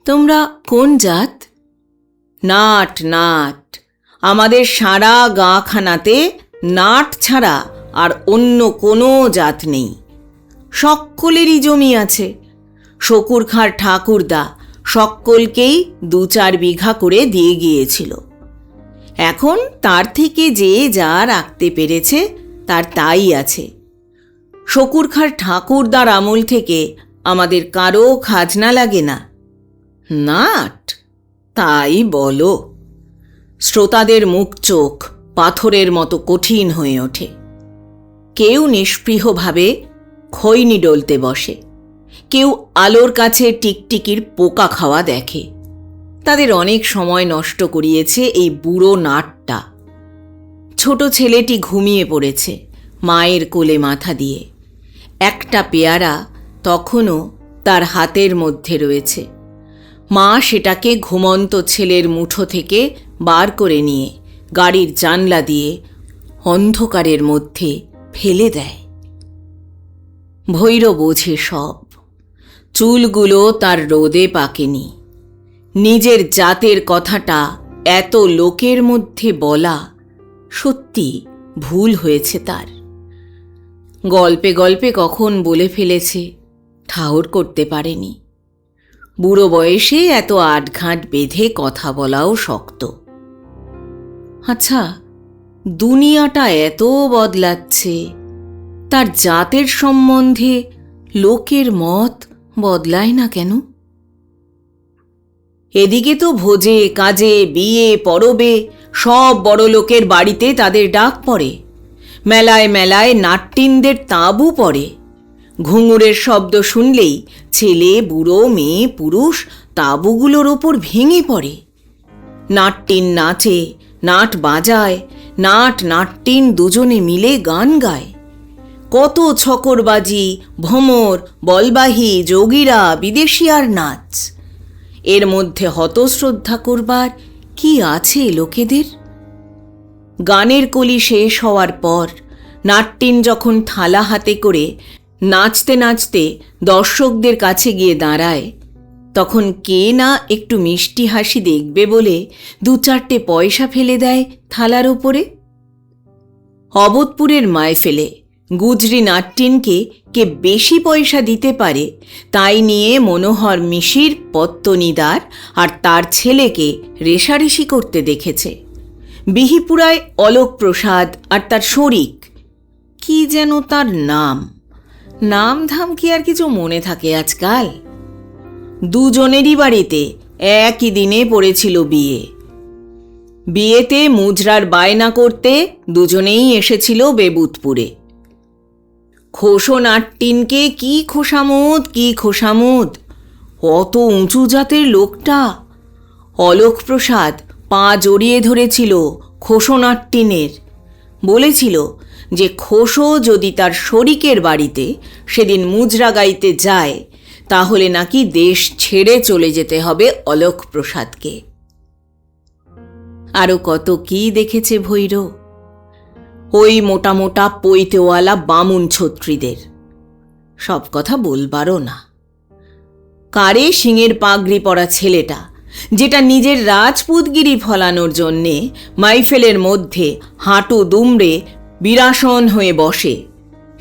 তোমরা কোন জাত? Nut, nut. আমাদের সারা গাঁখানাতে নাট ছাড়া আর অন্য কোনো জাত নেই। সকলেরই জমি আছে। শকুর খাঁর ঠাকুরদা সকলকেই 2-4 বিঘা করে দিয়ে গিয়েছিল। এখন তার থেকে যে যা রাখতে পেরেছে তার তাই আছে। শকুর খাঁর ঠাকুরদার আমল থেকে আমাদের কারো খাজনা লাগে না। নাট? তাই বলো। শ্রোতাদের মুখ চোখ পাথরের মতো কঠিন হয়ে ওঠে। কেউ নিষ্পৃহভাবে খৈনি ডলতে বসে, কেউ আলোর কাছে টিকটিকির পোকা খাওয়া দেখে। তাদের অনেক সময় নষ্ট করিয়েছে এই বুড়ো নাটটা। ছোট ছেলেটি ঘুমিয়ে পড়েছে মায়ের কোলে মাথা দিয়ে। একটা পেয়ারা তখনও তার হাতের মধ্যে রয়েছে। মা সেটাকে ঘুমন্ত ছেলের মুঠো থেকে বার করে নিয়ে গাড়ির জানলা দিয়ে অন্ধকারের মধ্যে ফেলে দেয়। ভৈর বোঝে সব। চুলগুলো তার রোদে পাকেনি। নিজের জাতের কথাটা এত লোকের মধ্যে বলা সত্যি ভুল হয়েছে তার। গল্পে গল্পে কখন বলে ফেলেছে, ঠাহর করতে পারেনি। বুড়ো বয়সে এত আটঘাট বেঁধে কথা বলাও শক্ত। আচ্ছা, দুনিয়াটা এত বদলাচ্ছে, তার জাতের সম্বন্ধে লোকের মত বদলায় না কেন? এদিকে তো ভোজে কাজে বিয়ে পরবে সব বড় লোকের বাড়িতে তাদের ডাক পড়ে। মেলায় মেলায় নাট্যিনদের তাঁবু পড়ে। ঘুঙুরের শব্দ শুনলেই ছেলে বুড়ো মেয়ে পুরুষ তাঁবুগুলোর ওপর ভেঙে পড়ে। নাট্যিন নাচে, নাট বাজায়, নাট্যিন দুজনে মিলে গান গায়। কত ছকরবাজি, ভ্রমর, বলবাহী, যোগীরা, বিদেশিয়ার নাচ। এর মধ্যে হতশ্রদ্ধা করবার কি আছে লোকেদের? গানের কলি শেষ হওয়ার পর নাট্যিন যখন থালা হাতে করে নাচতে নাচতে দর্শকদের কাছে গিয়ে দাঁড়ায়, তখন কে না একটু মিষ্টি হাসি দেখবে বলে 2-4টে পয়সা ফেলে দেয় থালার ওপরে। অবধপুরের মাইফেলে গুজরি নাট্যিনকে কে বেশি পয়সা দিতে পারে তাই নিয়ে মনোহর মিশির পত্তনিদার আর তার ছেলেকে রেষারেষি করতে দেখেছে। বিহিপুরায় অলোক প্রসাদ আর তার শরিক, কি যেন তার নাম ধাম কি আর কিছু মনে থাকে আজকাল? দুজনেরই বাড়িতে একই দিনে পড়েছিল বিয়ে। বিয়েতে মুজরার বায়না করতে দুজনেই এসেছিল বেবুতপুরে। খোসনাট্টিনকে কি খোসামুদ, অত উঁচু জাতের লোকটা। অলোক প্রসাদ পা জড়িয়ে ধরেছিল খোসনাট্টিনের, বলেছিল যে খোসো যদি তার শরিকের বাড়িতে সেদিন মুজরা গাইতে যায় তাহলে নাকি দেশ ছেড়ে চলে যেতে হবে অলোক প্রসাদকে। আরও কত কি দেখেছে ভৈর, ওই মোটা মোটা পৈতেওয়ালা বামুন ছত্রীদের। সব কথা বলবারও না। কারে সিংয়ের পাগড়ি পরা ছেলেটা, যেটা নিজের রাজপুতগিরি ফলানোর জন্যে মাইফেলের মধ্যে হাঁটু দুমড়ে বিরাসন হয়ে বসে,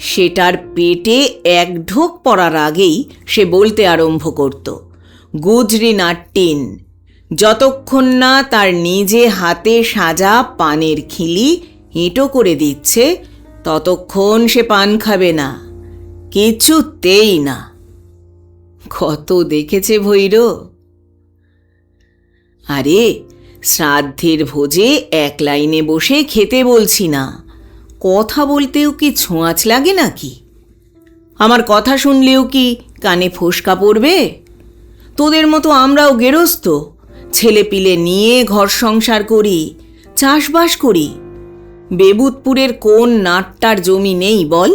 সেটার পেটে এক ঢোক পড়ার আগেই সে বলতে আরম্ভ করত, গুজরি নাট্টিন, যতক্ষণ না তার নিজে হাতে সাজা পানের খিলি এঁটো করে দিচ্ছে ততক্ষণ সে পান খাবে না, কিছুতেই না। কত দেখেছে ভৈর। আরে শ্রাদ্ধের ভোজে এক লাইনে বসে খেতে বলছি না, কথা বলতেও কি ছোঁয়াচ লাগে নাকি? আমার কথা শুনলেও কি কানে ফোসকা পড়বে? তোদের মতো আমরাও গেরস্ত, ছেলে পিলে নিয়ে ঘর সংসার করি, চাষবাস করি। বেবুতপুরের কোন নাটটার জমি নেই বল?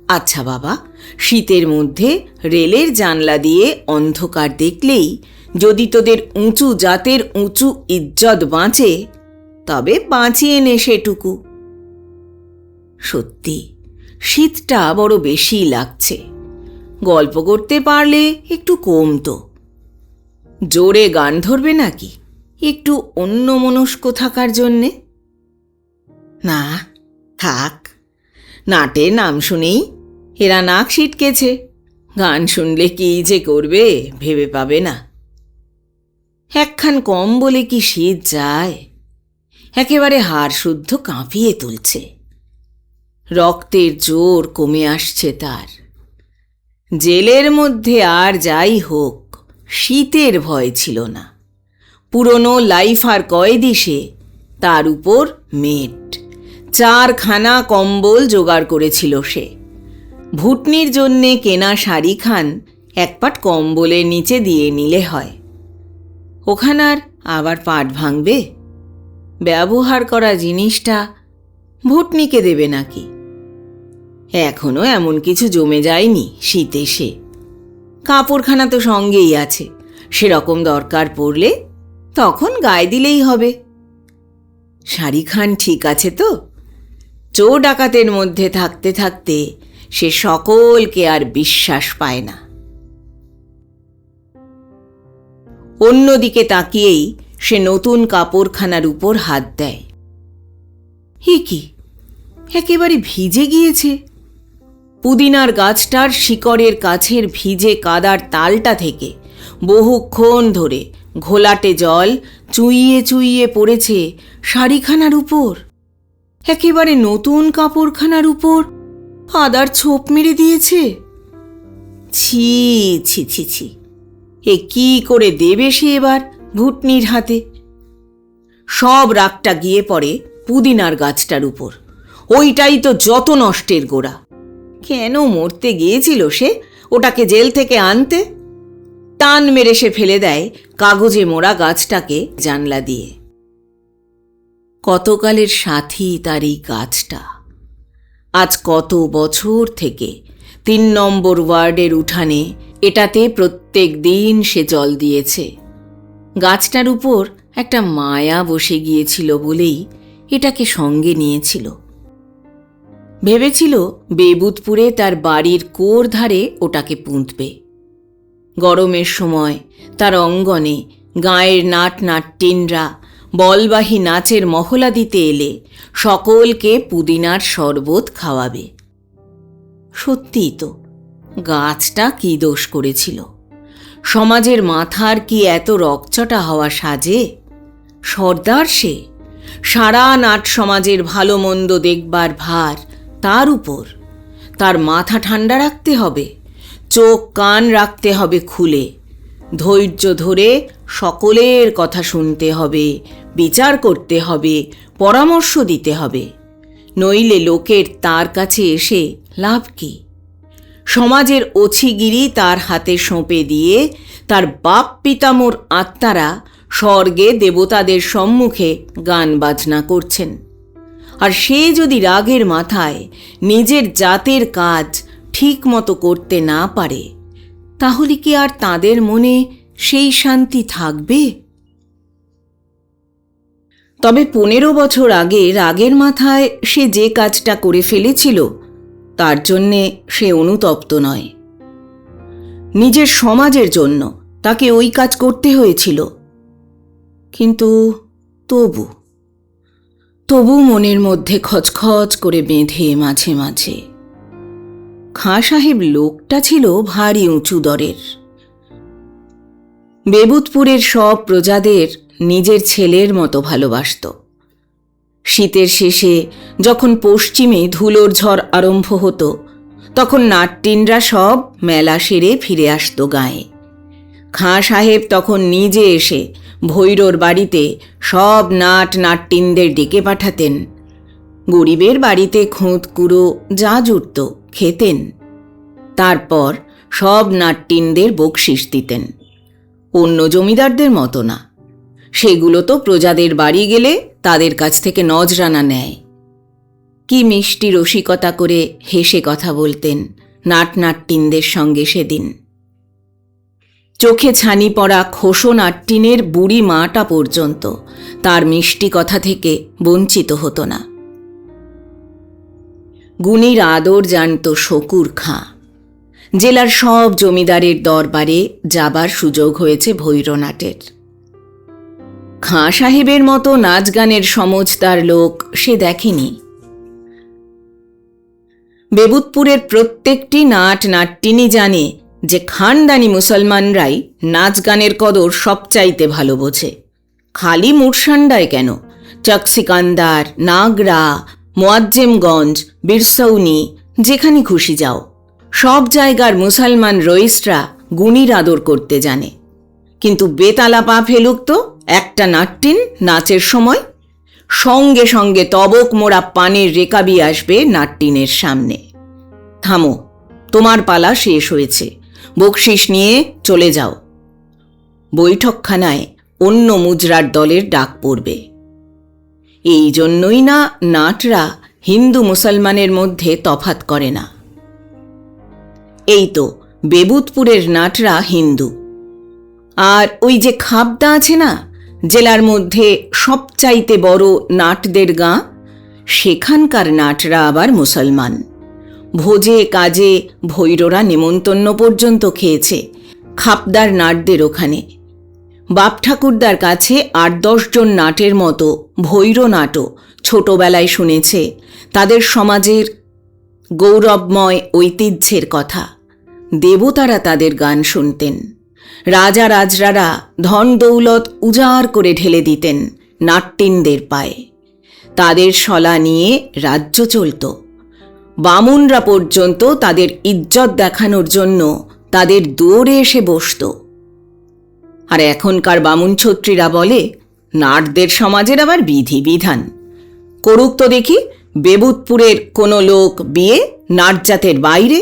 আচ্ছা বাবা, শীতের মধ্যে রেলের জানলা দিয়ে অন্ধকার দেখলেই যদি তোদের উঁচু জাতের উঁচু ইজ্জত বাঁচে, তবে বাঁচিয়ে নে সেটুকু। সত্যি শীতটা বড় বেশি লাগছে। গল্প করতে পারলে একটু কমতো। জোরে গান ধরবে নাকি একটু অন্যমনস্ক থাকার জন্যে? না থাক, নাটের নাম শুনেই এরা নাক সিটকেছে। গান শুনলে কি যে করবে ভেবে পাবে না। একখান কম বলে কি শীত যায়? একেবারে হাড় শুদ্ধ কাঁপিয়ে তুলছে। রক্তের জোর কমে আসছে তার। জেলের মধ্যে আর যাই হোক, শীতের ভয় ছিল না। পুরনো লাইফ আর কয়েদি সে, তার উপর মেট। 4 খানা কম্বল জোগাড় করেছিল সে। ভুটনির জন্যে কেনা শাড়ি খান এক পাট কম্বলের নিচে দিয়ে নিলে হয়। ওখানার আবার পাট ভাঙবে? ব্যবহার করা জিনিসটা ভুটনিকে দেবে নাকি? এখনো এমন কিছু জমে যায়নি শীত এসে। কাপড়খানা তো সঙ্গেই আছে, সেরকম দরকার পড়লে তখন গায়ে দিলেই হবে। শাড়ি খান ঠিক আছে তো? চোর ডাকাতের মধ্যে থাকতে থাকতে সে সকলকে আর বিশ্বাস পায় না। অন্যদিকে তাকিয়েই সে নতুন কাপড়খানার উপর হাত দেয়। হে কি, একেবারে ভিজে গিয়েছে। পুদিনার গাছটার শিকড়ের কাছের ভিজে কাদার তালটা থেকে বহুক্ষণ ধরে ঘোলাটে জল চুইয়ে চুইয়ে পড়েছে শাড়িখানার উপর। একেবারে নতুন কাপড়খানার উপর আদার ছোপ মেরে দিয়েছে। ছি ছি ছি ছি, এ কি করে দেবে সে এবার ভুটনির হাতে? সব রাগটা গিয়ে পড়ে পুদিনার গাছটার উপর। ওইটাই তো যত নষ্টের গোড়া। কেন মরতে গিয়েছিল সে ওটাকে জেল থেকে আনতে? টান মেরে সে ফেলে দেয় কাগজে মোড়া গাছটাকে জানলা দিয়ে। কতকালের সাথী তার এই গাছটা। আজ কত বছর থেকে 3 নম্বর ওয়ার্ডের উঠানে এটাতে প্রত্যেক দিন সে জল দিয়েছে। গাছটার উপর একটা মায়া বসে গিয়েছিল বলেই এটাকে সঙ্গে নিয়েছিল। ভেবেছিল বেবুতপুরে তার বাড়ির কোর ধারে ওটাকে পুঁতবে। গরমের সময় তার অঙ্গনে গাঁয়ের নাটনাট্যিনরা বলবাহী নাচের মহলা দিতে এলে সকলকে পুদিনার শরবত খাওয়াবে। সত্যিই তো, গাছটা কি দোষ করেছিল? সমাজের মাথার কি এত রকচটা হওয়া সাজে? সর্দার সে, সারা নাট সমাজের ভালো মন্দ দেখবার ভার তার উপর। তার মাথা ঠান্ডা রাখতে হবে, চোখ কান রাখতে হবে খুলে, ধৈর্য ধরে সকলের কথা শুনতে হবে, বিচার করতে হবে, পরামর্শ দিতে হবে, নইলে লোকের তার কাছে এসে লাভ কি? সমাজের অছিগিরি তার হাতে সঁপে দিয়ে তার বাপ পিতামোর আত্মারা স্বর্গে দেবতাদের সম্মুখে গান বাজনা করছেন। আর সে যদি রাগের মাথায় নিজের জাতের কাজ ঠিক মতো করতে না পারে, তাহলে কি আর তাদের মনে সেই শান্তি থাকবে? তবে 15 বছর আগে রাগের মাথায় সে যে কাজটা করে ফেলেছিল, তার জন্যে সে অনুতপ্ত নয়। নিজের সমাজের জন্য তাকে ওই কাজ করতে হয়েছিল। কিন্তু তবু মনের মধ্যে খচখচ করে বেঁধে মাঝে মাঝে। খাঁ সাহেব লোকটা ছিল ভারী উঁচু দরের। বেবুতপুরের সব প্রজাদের নিজের ছেলের মতো ভালোবাসত। শীতের শেষে যখন পশ্চিমে ধুলোর ঝড় আরম্ভ হতো, তখন নাট্যিনরা সব মেলা সেরে ফিরে আসত গাঁয়ে। খাঁ সাহেব তখন নিজে এসে ভৈরোর বাড়িতে সব নাট্যিনদের ডেকে পাঠাতেন। গরিবের বাড়িতে খুঁত কুড়ো যা জুটত খেতেন। তারপর সব নাট্যিনদের বকশিস দিতেন। অন্য জমিদারদের মতো না, সেগুলো তো প্রজাদের বাড়ি গেলে তাদের কাছ থেকে নজরানা নেয়। কি মিষ্টি রসিকতা করে হেসে কথা বলতেন নাট্যিনদের সঙ্গে সেদিন। চোখে ছানি পড়া খোসো নাট্যিনের বুড়ি মাটা পর্যন্ত তার মিষ্টি কথা থেকে বঞ্চিত হতো না। গুণীর আদর জানত শকুর খাঁ। জেলার সব জমিদারের দরবারে যাবার সুযোগ হয়েছে ভৈরনাটের। খাঁ সাহেবের মতো নাচ গানের সমজদার লোক সে দেখেনি। বেবুতপুরের প্রত্যেকটি নাট্যিনী জানে যে খানদানি মুসলমানরাই নাচ গানের কদর সবচাইতে ভালো বোঝে। খালি মুরসান্ডায় কেন, চকসিকান্দার, নাগরা, মোয়াজ্জেমগঞ্জ, বীরসৌনি, যেখানে খুশি যাও, সব জায়গার মুসলমান রইসরা গুণীর আদর করতে জানে। কিন্তু বেতালা পা ফেলুক তো একটা নাট্যিন নাচের সময়, সঙ্গে সঙ্গে তবক মোড়া পানের রেকাবি আসবে নাট্যিনের সামনে। থামো, তোমার পালা শেষ হয়েছে, বকশিস নিয়ে চলে যাও। বৈঠকখানায় অন্য মুজরার দলের ডাক পড়বে। এই জন্যই না নাটরা হিন্দু মুসলমানের মধ্যে তফাত করে না। এই তো বেবুতপুরের নাটরা হিন্দু। আর ওই যে খাবদা আছে না, জেলার মধ্যে সবচাইতে বড় নাটদের গাঁ, সেখানকার নাটরা আবার মুসলমান। ভোজে কাজে ভৈরোরা নেমন্তন্ন পর্যন্ত খেয়েছে খাপদার নাটদের ওখানে। বাপ ঠাকুরদার কাছে 8-10 জন নাটের মতো ভৈরো নাটও ছোটবেলায় শুনেছে তাদের সমাজের গৌরবময় ঐতিহ্যের কথা। দেবতারা তাদের গান শুনতেন। রাজা রাজরারা ধন দৌলত উজাড় করে ঢেলে দিতেন নাট্যিনদের পায়ে। তাদের শলা নিয়ে রাজ্য চলত। বামুনরা পর্যন্ত তাদের ইজ্জত দেখানোর জন্য তাদের দুয়ারে এসে বসত। আর এখনকার বামুন ছত্রীরা বলে নাটদের সমাজের আবার বিধি বিধান। করুক তো দেখি বেবুতপুরের কোনো লোক বিয়ে নাটজাতের বাইরে,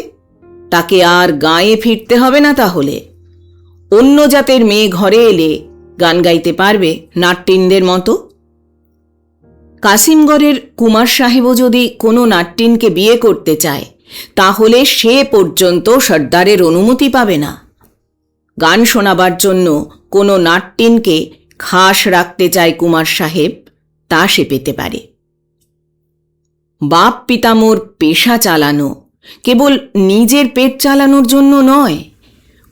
তাকে আর গাঁয়ে ফিরতে হবে না। তাহলে অন্য জাতের মেয়ে ঘরে এলে গান গাইতে পারবে নাট্যিনদের মতো। কাসিমগড়ের কুমার সাহেবও যদি কোনো নাট্যিনকে বিয়ে করতে চায়, তাহলে সে পর্যন্ত সর্দারের অনুমতি পাবে না। গান শোনাবার জন্য কোনো নাট্যিনকে খাস রাখতে চায় কুমার সাহেব, তা সে পেতে পারে। বাপ পিতামোর পেশা চালানো কেবল নিজের পেট চালানোর জন্য নয়,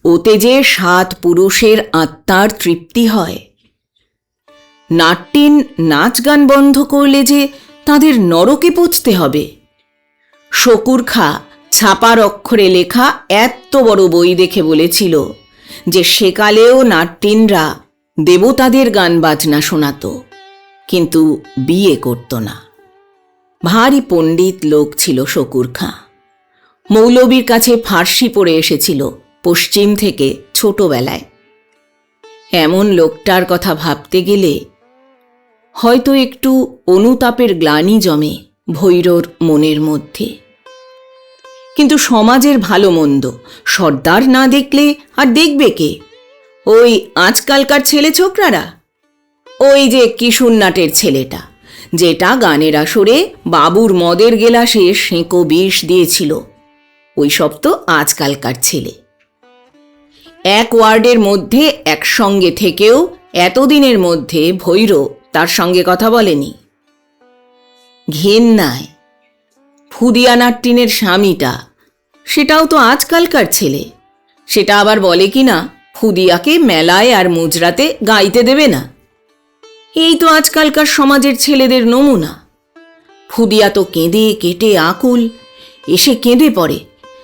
ওতে যে 7 পুরুষের আত্মার তৃপ্তি হয়। নাট্যিন নাচ গান বন্ধ করলে যে তাদের নরকে পৌঁছতে হবে। শকুর খাঁ ছাপার অক্ষরে লেখা এত বড় বই দেখে বলেছিল যে সেকালেও নাট্যিনরা দেবতাদের গান বাজনা শোনাত, কিন্তু বিয়ে করত না। ভারী পণ্ডিত লোক ছিল শকুর খাঁ। মৌলবীর কাছে ফার্সি পড়ে এসেছিল পশ্চিম থেকে ছোটবেলায়। এমন লোকটার কথা ভাবতে গেলে হয়তো একটু অনুতাপের গ্লানি জমে ভৈরর মনের মধ্যে। কিন্তু সমাজের ভালো মন্দ সর্দার না দেখলে আর দেখবে কে? ওই আজকালকার ছেলে ছোকরারা, ওই যে কিশোর নাটের ছেলেটা যেটা গানের আসরে বাবুর মদের গেলাসে সেঁকো বিষ দিয়েছিল, ওই সব তো আজকালকার ছেলে। এক ওয়ার্ডের মধ্যে একসঙ্গে থেকেও এতদিনের মধ্যে ভৈর তার সঙ্গে কথা বলেনি। ঘেন্নায় ফুদিয়া নাট্টিনের স্বামীটা, সেটাও তো আজকালকার ছেলে। সেটা আবার বলে কি না ফুদিয়াকে মেলায় আর মুজরাতে গাইতে দেবে না। এই তো আজকালকার সমাজের ছেলেদের নমুনা। ফুদিয়া তো কেঁদে কেটে আকুল, এসে কেঁদে পড়ে,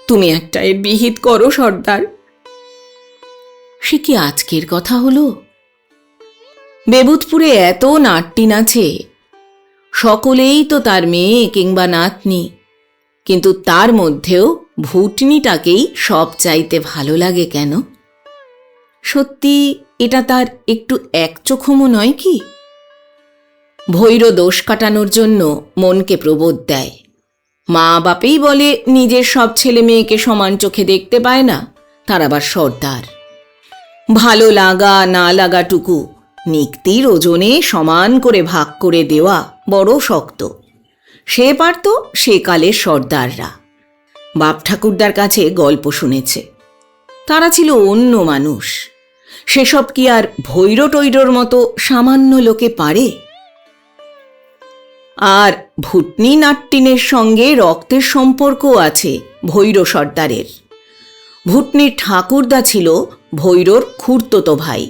তুমি একটা এর বিহিত করো সর্দার। সে কি আজকের কথা হলো? বেবুতপুরে এত নাট্যিন আছে, সকলেই তো তার মেয়ে কিংবা নাতনি, কিন্তু তার মধ্যেও ভুটনিটাকেই সব চাইতে ভালো লাগে কেন? সত্যি এটা তার একটু একচোখমো নয় কি? ভৈর দোষ কাটানোর জন্য মনকে প্রবোধ দেয়। মা বাপেই বলে নিজের সব ছেলে মেয়েকে সমান চোখে দেখতে পায় না, তার আবার সর্দার। ভালো লাগা না লাগাটুকু নিক্তির ওজনে সমান করে ভাগ করে দেওয়া বড় শক্ত। সে পারত সেকালের সর্দাররা। বাপ ঠাকুরদার কাছে গল্প শুনেছে, তারা ছিল অন্য মানুষ। সেসব কি আর ভৈর টৈরর মতো সামান্য লোকে পারে? আর ভুটনি নাট্টিনের সঙ্গে রক্তের সম্পর্কও আছে ভৈর সর্দারের। ভুটনির ঠাকুরদা ছিল ভৈরর খুড়তুতো ভাই।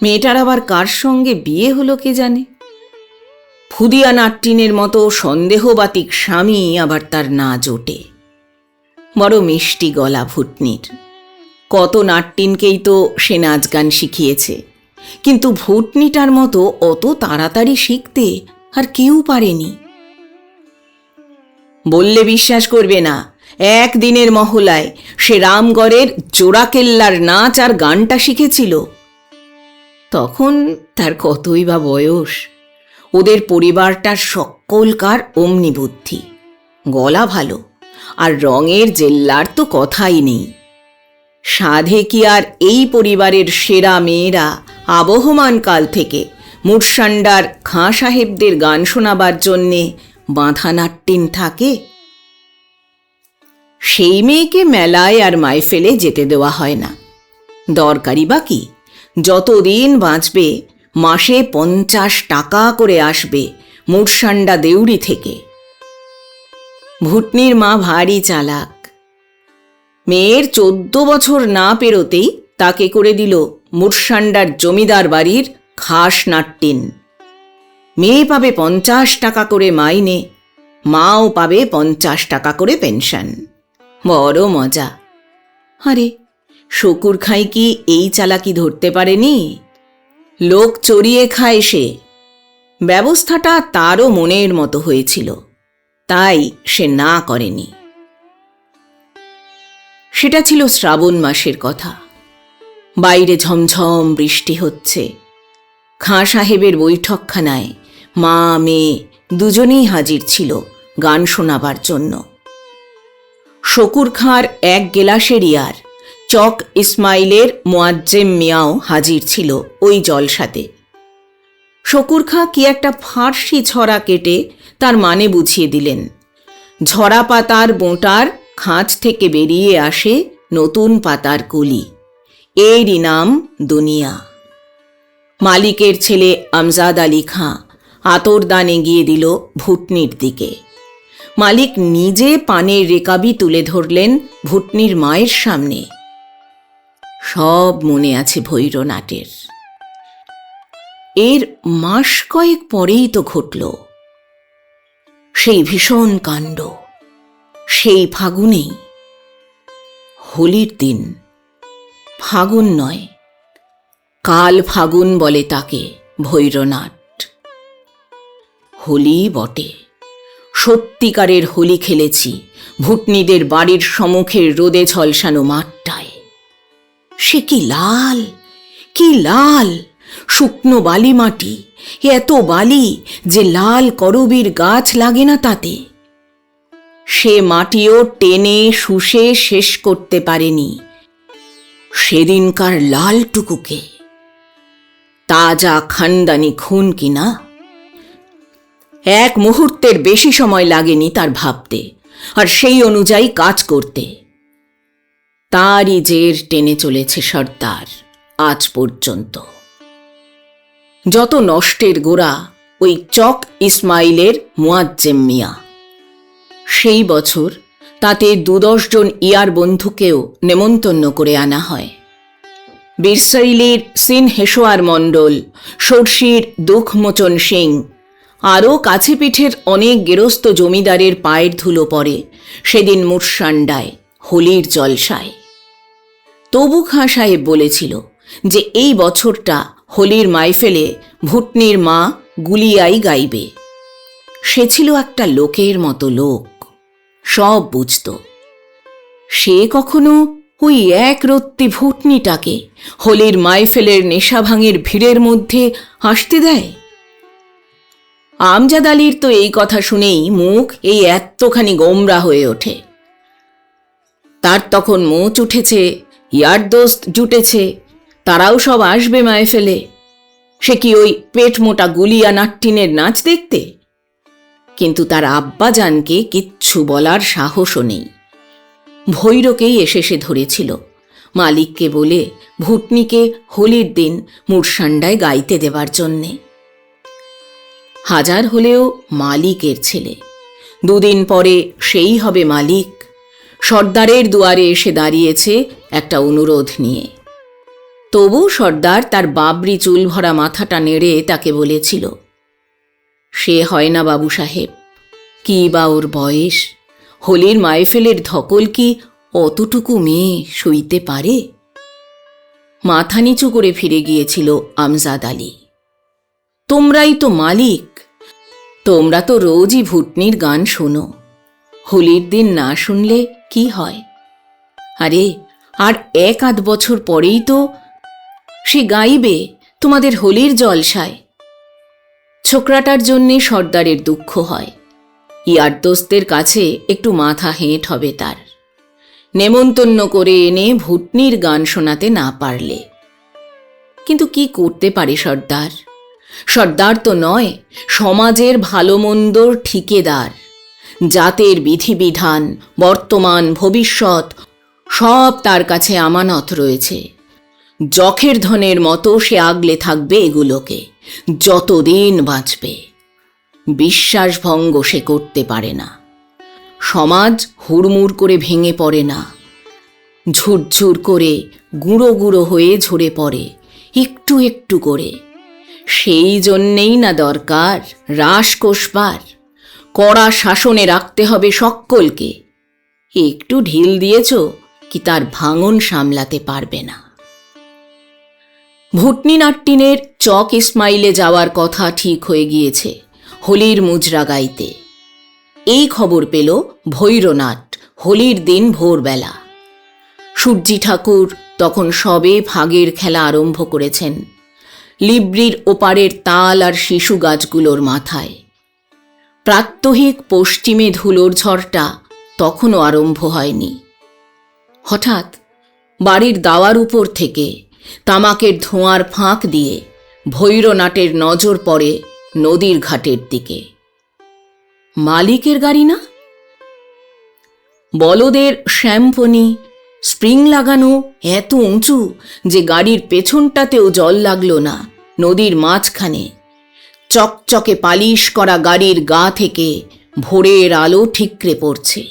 মেয়েটার আবার কার সঙ্গে বিয়ে হলো কে জানে? ফুদিয়া নাট্টিনের মতো সন্দেহবাতিক স্বামী আবার তার না জোটে। বড় মিষ্টি গলা ভুটনির। কত নাট্টিনকেই তো সে নাচ গান শিখিয়েছে, কিন্তু ভুটনিটার মতো অত তাড়াতাড়ি শিখতে আর কেউ পারেনি। বললে বিশ্বাস করবে না, একদিনের মহলায় সে রামগড়ের জোড়াকেল্লার নাচ আর গানটা শিখেছিল। তখন তার কতই বা বয়স। ওদের পরিবারটার সকলকার অমনি বুদ্ধি, গলা ভালো, আর রঙের জেল্লার তো কথাই নেই। সাধে কি আর এই পরিবারের সেরা মেয়েরা আবহমান কাল থেকে মুরসান্ডার খাঁ সাহেবদের গান শোনাবার জন্যে বাঁধা নাট্টিন থাকে? সেই মেয়েকে মেলায় আর মাইফেলে যেতে দেওয়া হয় না। দরকারি বা কি, যতদিন বাঁচবে মাসে 50 টাকা করে আসবে মুরসান্ডা দেউড়ি থেকে। ভুটনির মা ভারী চালাক। মেয়ের 14 বছর না পেরোতেই তাকে করে দিল মুরসান্ডার জমিদার বাড়ির খাস নাট্টিন। মেয়ে পাবে 50 টাকা করে মাইনে, মাও পাবে 50 টাকা করে পেনশন। বড় মজা। আরে শকুর খাই কি এই চালাকি ধরতে পারেনি? লোক চড়িয়ে খায় সে। ব্যবস্থাটা তারও মনের মতো হয়েছিল, তাই সে না করেনি। সেটা ছিল শ্রাবণ মাসের কথা। বাইরে ঝমঝম বৃষ্টি হচ্ছে। খাঁ সাহেবের বৈঠকখানায় মা মেয়ে দুজনেই হাজির ছিল গান শোনাবার জন্য। শকুর খাঁর এক গেলাসেরিয়ার চক ইসমাইলের মোয়াজ্জেম মিয়াও হাজির ছিল ওই জলসাতে। শকুর খাঁ কি একটা ফার্সি ছড়া কেটে তার মানে বুঝিয়ে দিলেন। ঝরা পাতার বোঁটার খাঁচ থেকে বেরিয়ে আসে নতুন পাতার কলি, এরই নাম দুনিয়া। মালিকের ছেলে আমজাদ আলী খাঁ আতরদান এগিয়ে দিল ভুটনির দিকে। মালিক নিজে পানের রেকাবি তুলে ধরলেন ভুটনির মায়ের সামনে। সব মনে আছে ভৈর নাটের। এর মাস কয়েক পরেই তো ঘটল সেই ভীষণ কাণ্ড। সেই ফাগুনেই, হোলির দিন। ফাগুন নয়, কাল ফাগুন বলে তাকে ভৈরনাট। হোলি বটে, সত্যিকারের হোলি খেলেছি ভুটনিদের বাড়ির সম্মুখের রোদে ঝলসানো মাঠটায়। সে কি লাল, কি লাল! শুকনো বালি মাটি, এত বালি যে লাল করবীর গাছ লাগে না তাতে। সে মাটিও টেনে শুষে শেষ করতে পারেনি সেদিনকার লালটুকুকে। তাজা খানদানি খুন কিনা। এক মুহূর্তের বেশি সময় লাগেনি তার ভাবতে আর সেই অনুযায়ী কাজ করতে। তারই জের টেনে চলেছে সর্দার আজ পর্যন্ত। যত নষ্টের গোড়া ওই চক ইসমাইলের মুয়াজ্জেম মিয়া। সেই বছর তাতে ২-১০ জন ইয়ার বন্ধুকেও নেমন্তন্ন করে আনা হয়। বীরসাইলির সিন হেশোয়ার মণ্ডল, সর্ষির দুঃখমোচন সিং, আরও কাছে পিঠের অনেক গেরস্ত জমিদারের পায়ের ধুলো পড়ে সেদিন মুরসান্ডায় হোলির জলসায়। তবু খাঁ সাহেব বলেছিল যে এই বছরটা হোলির মাইফেলে ভুটনির মা গুলিয়াই গাইবে। সে ছিল একটা লোকের মতো লোক, সব বুঝত। সে কখনো ওই এক রত্তি ভুটনিটাকে হোলির মাইফেলের নেশাভাঙের ভিড়ের মধ্যে আসতে দেয়? আমজাদ আলীর তো এই কথা শুনেই মুখ এই এতখানি গোমরা হয়ে ওঠে। তার তখন মোচ উঠেছে, ইয়ার দোস্ত জুটেছে, তারাও সব আসবে মাইফেলে। সে কি ওই পেট মোটা গুলিয়া নাট্টিনের নাচ দেখতে? কিন্তু তার আব্বাজানকে কিচ্ছু বলার সাহসও নেই। ভৈরকেই এসে সে ধরেছিল মালিককে বলে ভুটনিকে হোলির দিন মুরসান্ডায় গাইতে দেবার জন্যে। হাজার হলেও মালিকের ছেলে, 2 দিন পরে সেই হবে মালিক। সর্দারের দুয়ারে এসে দাঁড়িয়েছে একটা অনুরোধ নিয়ে। তবু সর্দার তার বাবরি চুল ভরা মাথাটা নেড়ে তাকে বলেছিল, সে হয় না বাবু সাহেব, কি বা ওর বয়স? হোলির মাইফেলের ধকল কি অতটুকু মেয়ে সইতে পারে? মাথা নিচু করে ফিরে গিয়েছিল আমজাদ আলী। তোমরাই তো মালিক, তোমরা তো রোজই ভুটনির গান শোনো, হোলির দিন না শুনলে কি হয়? আরে আর 1-8 বছর পরেই তো সে গাইবে তোমাদের হোলির জলসায়। ছোকরাটার জন্যে সর্দারের দুঃখ হয়। ইয়ার দোস্তের কাছে একটু মাথা হেঁট হবে তার, নেমন্তন্ন করে এনে ভুটনির গান শোনাতে না পারলে। কিন্তু কি করতে পারে সর্দার? সর্দার তো নয়, সমাজের ভালো মন্দর ঠিকেদার। জাতের বিধিবিধান, বর্তমান ভবিষ্যৎ সব তার কাছে আমানত রয়েছে। যখের ধনের মতো সে আগলে থাকবে এগুলোকে যতদিন বাঁচবে। বিশ্বাসভঙ্গ সে করতে পারে না। সমাজ হুড়মুড় করে ভেঙে পড়ে না, ঝুরঝুর করে গুঁড়ো গুঁড়ো হয়ে ঝরে পড়ে একটু একটু করে। সেই জন্যেই না দরকার রাস কষবার, কড়া শাসনে রাখতে হবে সকলকে। একটু ঢিল দিয়েছ কি তার ভাঙন সামলাতে পারবে না। ভুটনি নাট্টিনের চক ইসমাইলে যাওয়ার কথা ঠিক হয়ে গিয়েছে হোলির মুজরা গাইতে। এই খবর পেল ভৈরনাট হোলির দিন ভোরবেলা। সূর্যি ঠাকুর তখন সবে ফাগের খেলা আরম্ভ করেছেন লিব্রির ওপারের তাল আর শিশু গাছগুলোর মাথায়। প্রাত্যহিক পশ্চিমে ধুলোর ঝড়টা তখনও আরম্ভ হয়নি। হঠাৎ বাড়ির দাওয়ার উপর থেকে তামাকের ধোঁয়ার ফাঁক দিয়ে ভৈরনাটের নজর পড়ে নদীর ঘাটের দিকে। মালিকের গাড়ি না? বলদের শ্যাম্পনি, স্প্রিং লাগানো এত উঁচু যে গাড়ির পেছনটাতেও জল লাগলো না। নদীর মাঝখানে চকচকে পালিশ করা গাড়ির গা থেকে ভোরের আলো ঠিকরে পড়ছে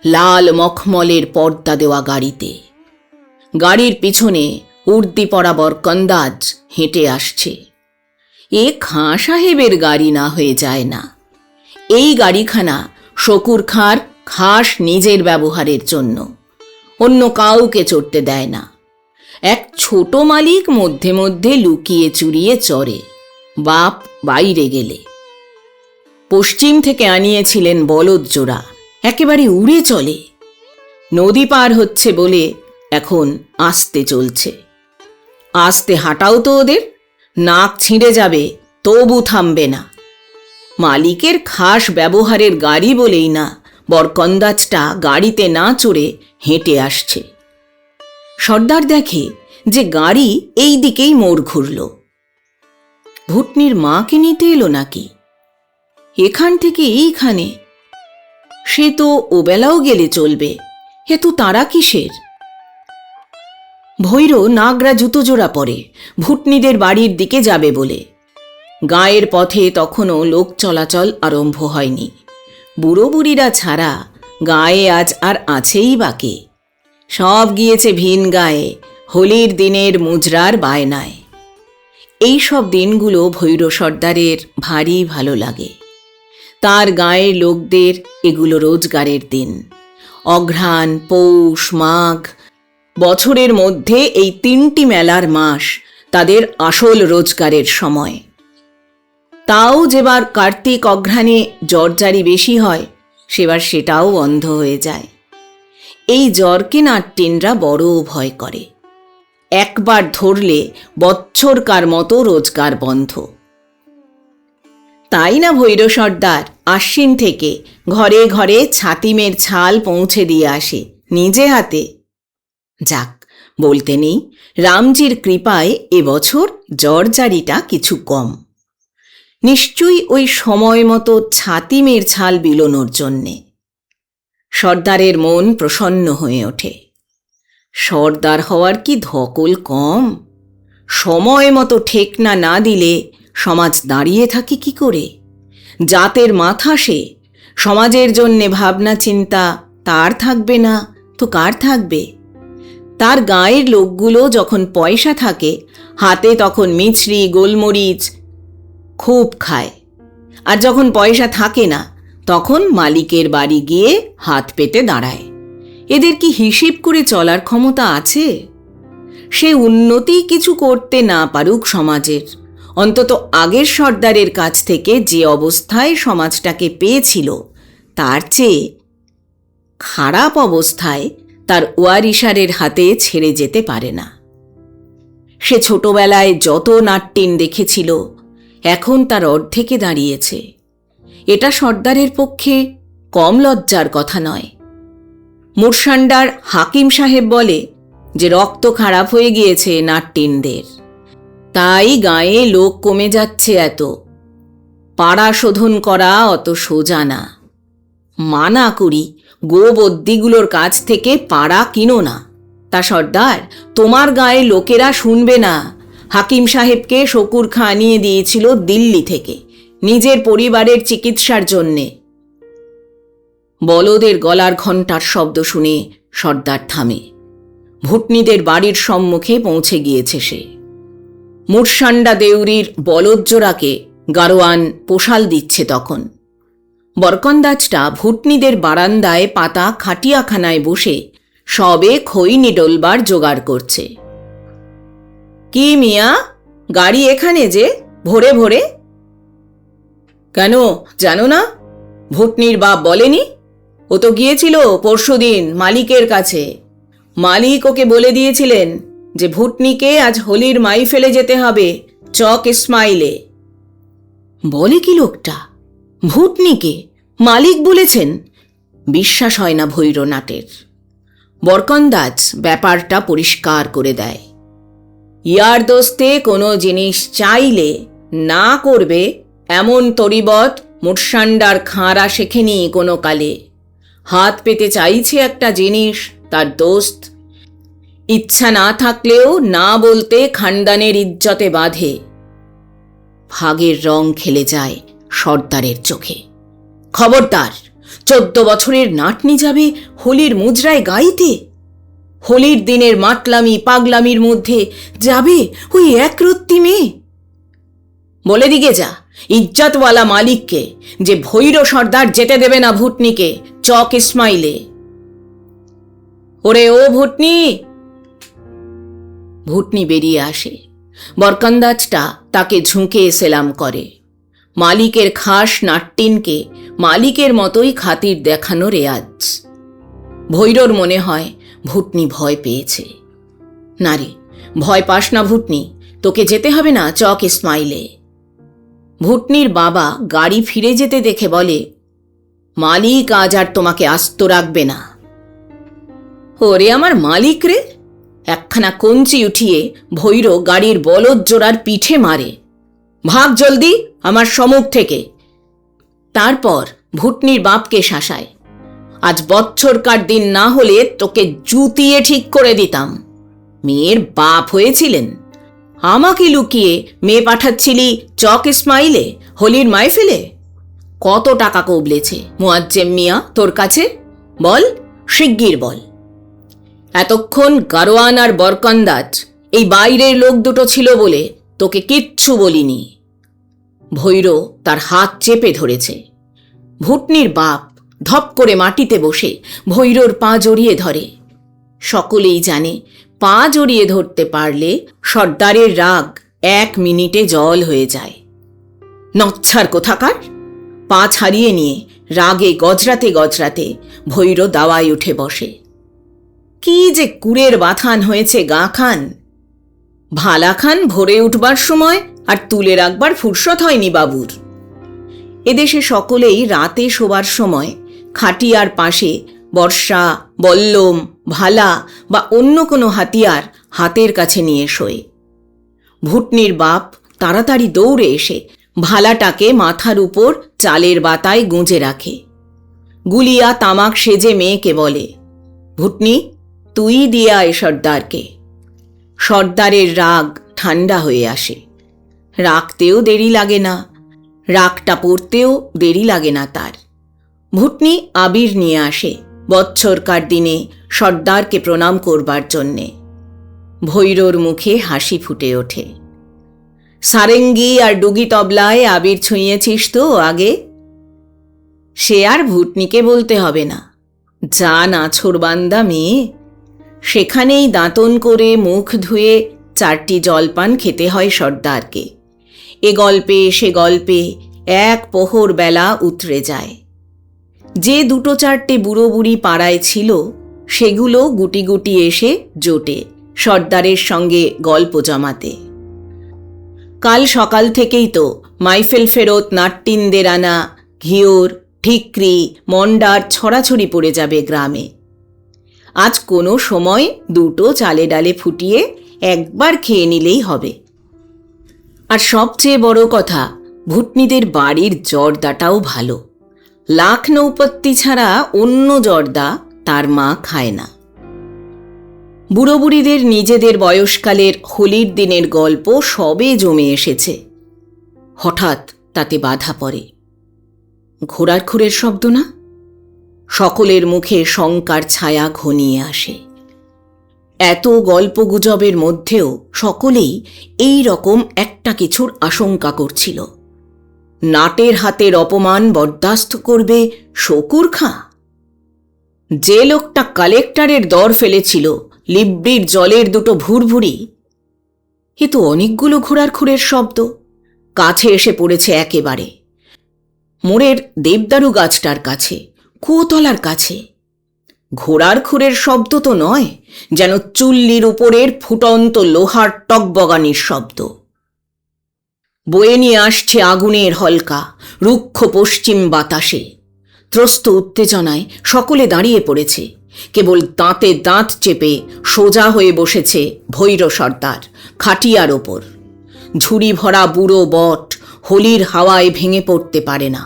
লাল মখমলের পর্দা দেওয়া গাড়িতে। গাড়ির পিছনে উর্দি পরা বরকন্দাজ হেঁটে আসছে। এ খাঁ সাহেবের গাড়ি না হয়ে যায় না। এই গাড়িখানা শকুর খাঁর খাস নিজের ব্যবহারের জন্য, অন্য কাউকে চড়তে দেয় না। এক ছোট মালিক মধ্যে মধ্যে লুকিয়ে চুরিয়ে চড়ে, বাপ বাইরে গেলে। পশ্চিম থেকে আনিয়েছিলেন বলদ জোড়া, একেবারে উড়ে চলে। নদী পার হচ্ছে বলে এখন আস্তে চলছে। আস্তে হাঁটাও তো ওদের, নাক ছিঁড়ে যাবে তবু থামবে না। মালিকের খাস ব্যবহারের গাড়ি বলেই না বরকন্দাজটা গাড়িতে না চড়ে হেঁটে আসছে। সর্দার দেখে যে গাড়ি এই দিকেই মোড় ঘুরল। ভুটনির মাকে নিতে এলো নাকি? এখান থেকে এইখানে? সে তো ওবেলাও গেলে চলবে, এত তাড়া কিসের? ভৈর নাগরা জুতো জোড়া পরে ভুটনিদের বাড়ির দিকে যাবে বলে। গাঁয়ের পথে তখনও লোক চলাচল আরম্ভ হয়নি। বুড়ো বুড়িরা ছাড়া গায়ে আজ আর আছেই বাকি। সব গিয়েছে ভিন গায়ে হোলির দিনের মুজরার বায়নায়। এই সব দিনগুলো ভৈর সর্দারের ভারী ভালো লাগে। তার গাঁয়ের লোকদের এগুলো রোজগারের দিন। অঘ্রাণ, পৌষ, মাঘ, বছরের মধ্যে এই 3টি মেলার মাস তাদের আসল রোজগারের সময়। তাও যেবার কার্তিক অঘ্রাণে জ্বরজারি বেশি হয়, সেবার সেটাও বন্ধ হয়ে যায়। এই জ্বরকে নাট্যিনরা বড় ভয় করে। একবার ধরলে বৎসরকার মতো রোজগার বন্ধ। তাই না ভৈর সর্দার আশ্বিন থেকে ঘরে ঘরে ছাতিমের ছাল পৌঁছে দিয়ে আসে নিজে হাতে। যাক, বলতে নেই, রামজির কৃপায় এবছর জ্বরজারিটা কিছু কম। নিশ্চয়ই ওই সময় মতো ছাতিমের ছাল বিলোনোর জন্যে। সর্দারের মন প্রসন্ন হয়ে ওঠে। সর্দার হওয়ার কি ধকল কম? সময় মতো ঠেকনা না দিলে সমাজ দাঁড়িয়ে থাকে কি করে? জাতের মাথা সে, সমাজের জন্যে ভাবনা চিন্তা তার থাকবে না তো কার থাকবে? তার গাঁয়ের লোকগুলো যখন পয়সা থাকে হাতে তখন মিছরি গোলমরিচ খুব খায়, আর যখন পয়সা থাকে না তখন মালিকের বাড়ি গিয়ে হাত পেতে দাঁড়ায়। এদের কি হিসেব করে চলার ক্ষমতা আছে? সে উন্নতি কিছু করতে না পারুক সমাজের, অন্তত আগের সর্দারের কাছ থেকে যে অবস্থায় সমাজটাকে পেয়েছিল তার চেয়ে খারাপ অবস্থায় তার ওয়ারিশারের হাতে ছেড়ে যেতে পারে না। সে ছোটবেলায় যত নাট্যিন দেখেছিল এখন তার অর্ধেকে দাঁড়িয়েছে। এটা সর্দারের পক্ষে কম লজ্জার কথা নয়। মুরসান্ডার হাকিম সাহেব বলে যে রক্ত খারাপ হয়ে গিয়েছে নাট্যিনদের, তাই গাঁয়ে লোক কমে যাচ্ছে এত। পাড়া শোধন করা অত সোজা না। মানা করি গোবদ্দিগুলোর কাছ থেকে পাড়া কিনো না। তা সর্দার, তোমার গায়ে লোকেরা শুনবে না। হাকিম সাহেবকে শকুর খাঁ আনিয়ে দিয়েছিল দিল্লি থেকে নিজের পরিবারের চিকিৎসার জন্যে। বলদের গলার ঘণ্টার শব্দ শুনে সর্দার থামে। ভুটনিদের বাড়ির সম্মুখে পৌঁছে গিয়েছে সে। মুরসান্ডা দেউরির বলদজোড়াকে গারোয়ান পোশাল দিচ্ছে তখন। বরকন্দাজটা ভুটনিদের বারান্দায় পাতা খাটিয়াখানায় বসে সবে খৈনি ডোলবার জোগাড় করছে। কি মিয়া, গাড়ি এখানে যে ভোরে ভোরে? কেন জানো না? ভুটনির বাপ বলেনি? ও তো গিয়েছিল পরশুদিন মালিকের কাছে। মালিক ওকে বলে দিয়েছিলেন যে ভুটনিকে আজ হোলির মাইফেলে যেতে হবে চক ইসমাইলে। বলে কি লোকটা? ভুটনিকে মালিক বলেছেন? বিশ্বাস হয় না ভৈরনাটের। বরকন্দাজ ব্যাপারটা পরিষ্কার করে দেয়। ইয়ার দোস্তে কোনো জিনিস চাইলে না করবে এমন তরিবত মুরসান্ডার খাঁড়া শেখেনি কোনো কালে। হাত পেতে চাইছে একটা জিনিস তার দোস্ত, ইচ্ছা না থাকলেও না বলতে খানদানের ইজ্জতে বাঁধে। ভাগের রং খেলে যায় সর্দারের চোখে। খবরদার, 14 বছরের নাতনি যাবে হোলির মুজরায় গাইতে? হোলির দিনের মাতলামি পাগলামির মধ্যে যাবে ওই একরত্তি মেয়ে? বলে দিকে যা ইজ্জতওয়ালা মালিককে যে ভৈর সর্দার যেতে দেবে না ভুটনিকে চক ইসমাইলে। ওরে ও ভুটনি! ভুটনি বেরিয়ে আসে। বরকন্দাজটা তাকে ঝুঁকে সেলাম করে। মালিকের খাস নাট্যিনকে মালিকের মতোই খাতির দেখানো রেয়াজ। ভৈরর মনে হয় ভুটনি ভয় পেয়েছে। না রে, ভয় পাস না ভুটনি, তোকে যেতে হবে না চক ইসমাইলে। ভুটনির বাবা গাড়ি ফিরে যেতে দেখে বলে, মালিক আজ আর তোমাকে আস্ত রাখবে না। ওরে আমার মালিক রে! একখানা কঞ্চি উঠিয়ে ভৈর গাড়ির বলদ জোড়ার পিঠে মারে, ভাগ জলদি আমার সম্মুখ থেকে। তারপর ভুটনির বাপকে শাসায়, আজ বৎসরকার দিন না হলে তোকে জুতিয়ে ঠিক করে দিতাম। মেয়ের বাপ হয়েছিলেন, আমাকে লুকিয়ে মেয়ে পাঠাচ্ছিলি চক ইসমাইলে হোলির মাহফিলে। কত টাকা কবলেছে মুয়াজ্জেম মিয়া তোর কাছে? বল, শিগগির বল। এতক্ষণ গারোয়ান আর বরকন্দাজ এই বাইরের লোক দুটো ছিল বলে তোকে কিচ্ছু বলিনি। ভৈর তার হাত চেপে ধরেছে। ভুটনির বাপ ধপ করে মাটিতে বসে ভৈরর পা জড়িয়ে ধরে। সকলেই জানে পা জড়িয়ে ধরতে পারলে সর্দারের রাগ 1 মিনিটে জল হয়ে যায়। নচ্ছার কোথাকার! পা ছাড়িয়ে নিয়ে রাগে গজরাতে গজরাতে ভৈর দাওয়ায় উঠে বসে। কি যে কুড়ের বাথান হয়েছে গা খান! ভালা খান ভরে উঠবার সময় আর তুলে রাখবার ফুরসত হয়নি বাবুর। এদেশে সকলেই রাতে শোবার সময় খাটিয়ার পাশে বর্ষা, বল্লম, ভালা বা অন্য কোনো হাতিয়ার হাতের কাছে নিয়ে শোয়। ভুটনির বাপ তাড়াতাড়ি দৌড়ে এসে ভালাটাকে মাথার উপর চালের বাতায় গুঁজে রাখে। গুলিয়া তামাক সেজে মেয়েকে বলে, ভুটনি, তুই দিয়ে আয় সর্দারকে। সর্দারের রাগ ঠান্ডা হয়ে আসে। রাখতেও দেরি লাগে না, রাগটা পড়তেও দেরি লাগে না তার। ভুটনি আবির নিয়ে আসে বৎসরকার দিনে সর্দারকে প্রণাম করবার জন্যে। ভৈরর মুখে হাসি ফুটে ওঠে। সারেঙ্গি আর ডুগি তবলায় আবির ছুঁয়েছিস তো আগে? সে আর ভুটনিকে বলতে হবে না, যা নাছোড়বান্দা মেয়ে। সেখানেই দাঁতন করে মুখ ধুয়ে 4টি জলপান খেতে হয় সর্দারকে। এ গল্পে সে গল্পে 1 প্রহর বেলা উতরে যায়। যে 2-4টে বুড়ো বুড়ি পাড়ায় ছিল সেগুলো গুটি গুটি এসে জোটে সর্দারের সঙ্গে গল্প জমাতে। কাল সকাল থেকেই তো মাইফেল ফেরত নাট্টিনদের আনা ঘিওর, ঠিকরি, মন্ডার ছড়াছড়ি পড়ে যাবে গ্রামে। আজ কোনো সময় 2টো চালে ডালে ফুটিয়ে একবার খেয়ে নিলেই হবে। আর সবচেয়ে বড় কথা, ভুটনিদের বাড়ির জর্দাটাও ভালো। লাখ নৌপত্তি ছাড়া অন্য জর্দা তার মা খায় না। বুড়ো বুড়িদের নিজেদের বয়সকালের হোলির দিনের গল্প সবে জমে এসেছে। হঠাৎ তাতে বাধা পড়ে। ঘোড়ার খুরের শব্দ না? সকলের মুখে শঙ্কার ছায়া ঘনিয়ে আসে। এত গল্পগুজবের মধ্যেও সকলেই এই রকম একটা কিছুর আশঙ্কা করছিল। নাটের হাতের অপমান বরদাস্ত করবে শকুর খাঁ? যে লোকটা কালেক্টরের দর ফেলেছিল লিব্রির জলের 2টো ভুরভুরি, এ তো অনেকগুলো ঘোড়ার খুরের শব্দ। কাছে এসে পড়েছে একেবারে। মোড়ের দেবদারু গাছটার কাছে, কুয়োতলার কাছে। ঘোড়ার খুরের শব্দ তো নয়, যেন চুল্লির উপরের ফুটন্ত লোহার টকবগানির শব্দ। বয়ে নিয়ে আসছে আগুনের হলকা রুক্ষ পশ্চিম বাতাসে। ত্রস্ত উত্তেজনায় সকলে দাঁড়িয়ে পড়েছে। কেবল দাঁতে দাঁত চেপে সোজা হয়ে বসেছে ভৈর সর্দার খাটিয়ার ওপর। ঝুড়ি ভরা বুড়ো বট হোলির হাওয়ায় ভেঙে পড়তে পারে না।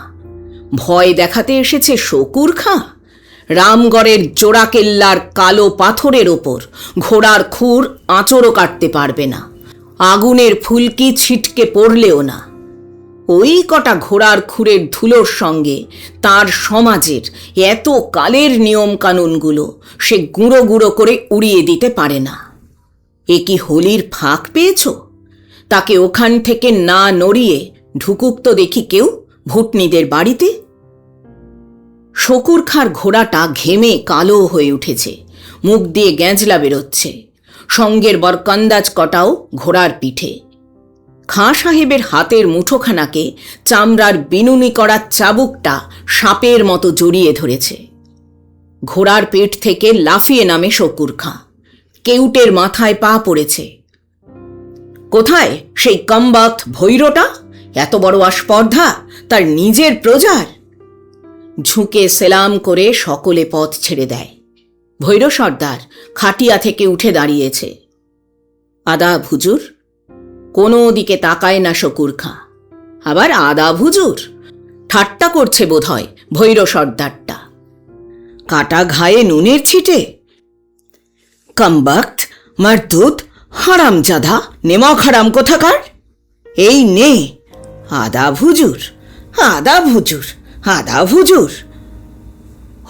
ভয় দেখাতে এসেছে শকুর খাঁ? রামগড়ের জোড়া কেল্লার কালো পাথরের ওপর ঘোড়ার খুর আঁচড়ও কাটতে পারবে না, আগুনের ফুলকি ছিটকে পড়লেও না। ওই কটা ঘোড়ার খুরের ধুলোর সঙ্গে তার সমাজের এত কালের নিয়ম কানুনগুলো সে গুঁড়ো গুঁড়ো করে উড়িয়ে দিতে পারে না। এ কি হোলির ফাঁক পেয়েছ? তাকে ওখান থেকে না নড়িয়ে ঢুকুক তো দেখি কেউ ভুটনিদের বাড়িতে। শকুর খাঁর ঘোড়াটা ঘেমে কালো হয়ে উঠেছে, মুখ দিয়ে গ্যাঁজলা বেরোচ্ছে। সঙ্গের বরকন্দাজ কটাও ঘোড়ার পিঠে। খাঁ সাহেবের হাতের মুঠোখানাকে চামড়ার বিনুনি করা চাবুকটা সাপের মতো জড়িয়ে ধরেছে। ঘোড়ার পেট থেকে লাফিয়ে নামে শকুর খাঁ। কেউটের মাথায় পা পড়েছে। কোথায় সেই কামবাক্ত ভৈরটা? এত বড় আস্পর্ধা তার নিজের প্রজার। ঝুঁকে সেলাম করে সকলে পথ ছেড়ে দেয়। ভৈর সর্দার খাটিয়া থেকে উঠে দাঁড়িয়েছে। আদাব হুজুর। কোনো দিকে তাকায় না শকুর খাঁ। আবার আদাব হুজুর, ঠাট্টা করছে বোধহয় ভৈর সর্দারটা। কাটা ঘায়ে নুনের ছিটে। কামবাক্ত, মারদুদ, হারামজাদা, নেমক হারাম কোথাকার। এই নে, আদাব হুজুর, আদাব হুজুর, আদাব হুজুর।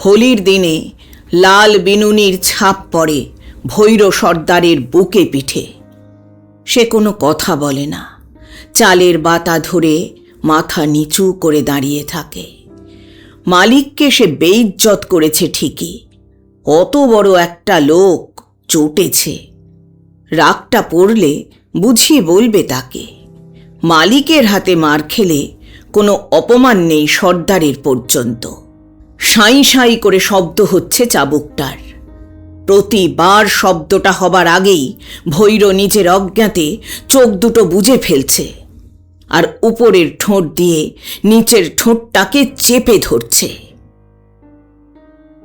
হোলির দিনে লাল বিনুনির ছাপ পড়ে ভৈর সর্দারের বুকে পিঠে। সে কোনো কথা বলে না, চালের বাতা ধরে মাথা নিচু করে দাঁড়িয়ে থাকে। মালিককে সে বেইজ্জত করেছে ঠিকই, অত বড় একটা লোক চটেছে। রাগটা পড়লে বুঝিয়ে বলবে তাকে। মালিকের হাতে মার খেলে কোনো অপমান নেই সর্দারের পর্যন্ত। সাঁই সাঁই করে শব্দ হচ্ছে চাবুকটার। প্রতিবার শব্দটা হবার আগেই ভৈর নিজের অজ্ঞাতে চোখ দুটো বুজে ফেলছে, আর উপরের ঠোঁট দিয়ে নিচের ঠোঁটটাকে চেপে ধরছে।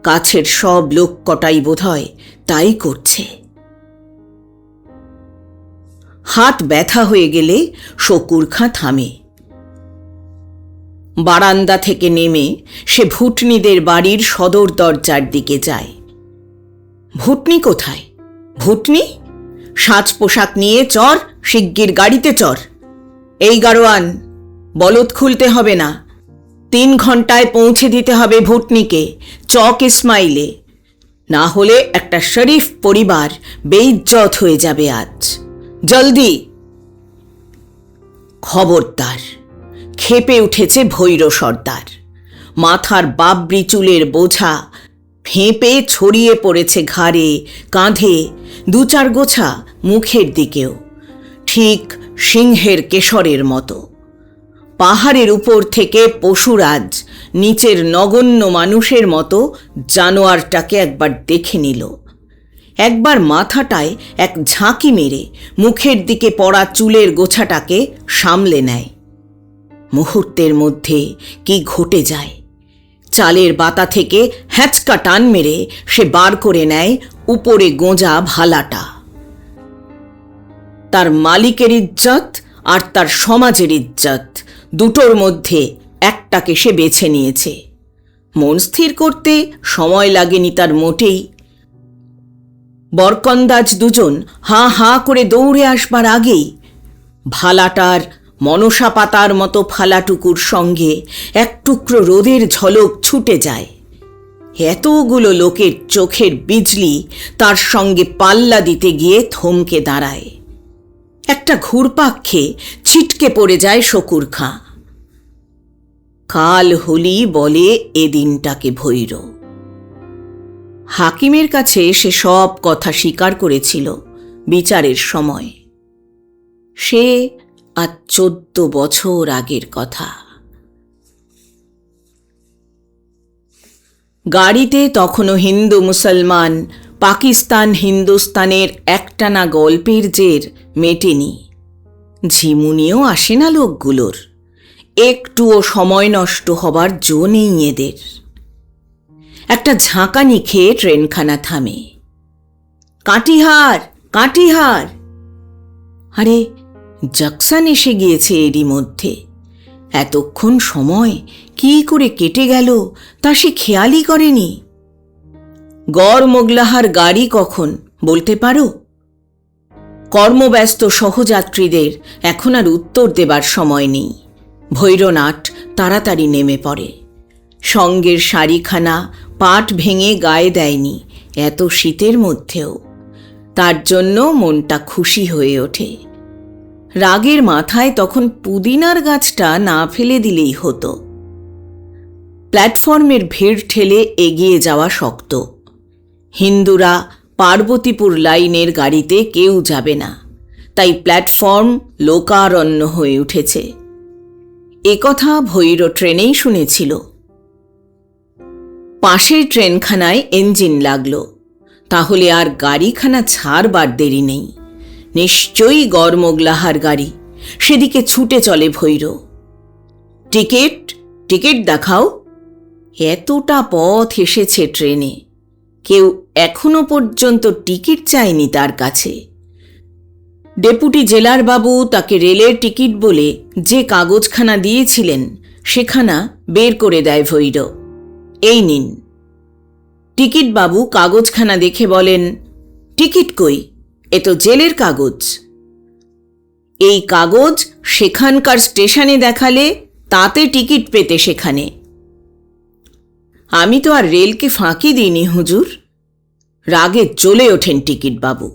কাছের সব লোক কটাই বোধহয় তাই করছে। হাত ব্যথা হয়ে গেলে শকুর খাঁ থামে। বারান্দা থেকে নেমে সে ভুটনিদের বাড়ির সদর দরজার দিকে যায়। ভুটনি কোথায়? ভুটনি? সাজ পোশাক নিয়ে চর, শিগগির গাড়িতে চর। এই গাড়োয়ান, বলদ খুলতে হবে না। 3 ঘন্টায় পৌঁছে দিতে হবে ভুটনিকে, চক ইসমাইলে। না হলে একটা শরীফ পরিবার বেইজ্জত হয়ে যাবে আজ। জলদি। খবরদার! ক্ষেপে উঠেছে ভৈর সর্দার। মাথার বাবরি চুলের বোঝা ফেঁপে ছড়িয়ে পড়েছে ঘাড়ে, কাঁধে, 2-4 গোছা মুখের দিকেও, ঠিক সিংহের কেশরের মতো। পাহাড়ের উপর থেকে পশুরাজ নিচের নগণ্য মানুষের মতো জানোয়ারটাকে একবার দেখে নিল। একবার মাথাটায় এক ঝাঁকি মেরে মুখের দিকে পড়া চুলের গোছাটাকে সামলে নেয়। মুহূর্তের মধ্যে কি ঘটে যায়! চালের বাতা থেকে হ্যাঁচকা টান মেরে সে বার করে নেয় উপরে গোঁজা ভালাটা। তার মালিকের ইজ্জত আর তার সমাজের ইজ্জত, দুটোর মধ্যে একটাকে সে বেছে নিয়েছে। মন স্থির করতে সময় লাগেনি তার মোটেই। বরকন্দাজ দুজন হাঁ হাঁ করে দৌড়ে আসবার আগেই ভালাটার মনসা পাতার মতো ফালাটুকুর সঙ্গে এক টুকরো রোদের ঝলক ছুটে যায়। এতগুলো লোকের চোখের বিজলি তার সঙ্গে পাল্লা দিতে গিয়ে থমকে দাঁড়ায়। একটা ঘুরপাক খেয়ে ছিটকে পড়ে যায় শকুর খাঁ। কাল হোলি বলে এ দিনটাকে ভৈর। হাকিমের কাছে সে সব কথা স্বীকার করেছিল বিচারের সময়। সে আজ 14 বছর আগের কথা। গাড়িতে তখনও হিন্দু মুসলমান, পাকিস্তান হিন্দুস্তানের একটানা গল্পের জের মেটেনি। ঝিমুনিও আসে না লোকগুলোর। একটুও সময় নষ্ট হবার জো নেই এদের। একটা ঝাঁকানি খেয়ে ট্রেনখানা থামে। কাটিহার, কাটিহার! আরে, জাকসন এসে গিয়েছে এরই মধ্যে। এতক্ষণ সময় কি করে কেটে গেল তা সে খেয়ালই করেনি। গড় মোগলাহার গাড়ি কখন বলতে পারো? কর্মব্যস্ত সহযাত্রীদের এখন আর উত্তর দেবার সময় নেই। ভৈরনাট তাড়াতাড়ি নেমে পড়ে। সঙ্গের শাড়িখানা পাট ভেঙে গায়ে দেয়নি এত শীতের মধ্যেও। তার জন্য মনটা খুশি হয়ে ওঠে। রাগের মাথায় তখন পুদিনার গাছটা না ফেলে দিলেই হতো। প্ল্যাটফর্মের ভিড় ঠেলে এগিয়ে যাওয়া শক্ত। হিন্দুরা পার্বতীপুর লাইনের গাড়িতে কেউ যাবে না, তাই প্ল্যাটফর্ম লোকারণ্য হয়ে উঠেছে। একথা ভৈর ট্রেনেই শুনেছিল। পাশের ট্রেনখানায় ইঞ্জিন লাগল। তাহলে আর গাড়িখানা ছাড়বার দেরি নেই। নিশ্চয়ই গরমোগলাহার গাড়ি। সেদিকে ছুটে চলে ভৈর। টিকিট, টিকিট দেখাও। এতটা পথ এসেছে ট্রেনে, কেউ এখনো পর্যন্ত টিকিট চায়নি তার কাছে। ডেপুটি জেলার বাবু তাকে রেলের টিকিট বলে যে কাগজখানা দিয়েছিলেন সেখানা বের করে দেয় ভৈর। এই নিন। টিকিট বাবু কাগজখানা দেখে বলেন, টিকিট কই? এ তো জেলের কাগজ। এই কাগজ সেখানকার স্টেশনে দেখালে তাতে টিকিট পেতে সেখানে। আমি তো আর রেলকে ফাঁকি দিইনি হুজুর। রাগে জ্বলে ওঠেন টিকিট বাবু।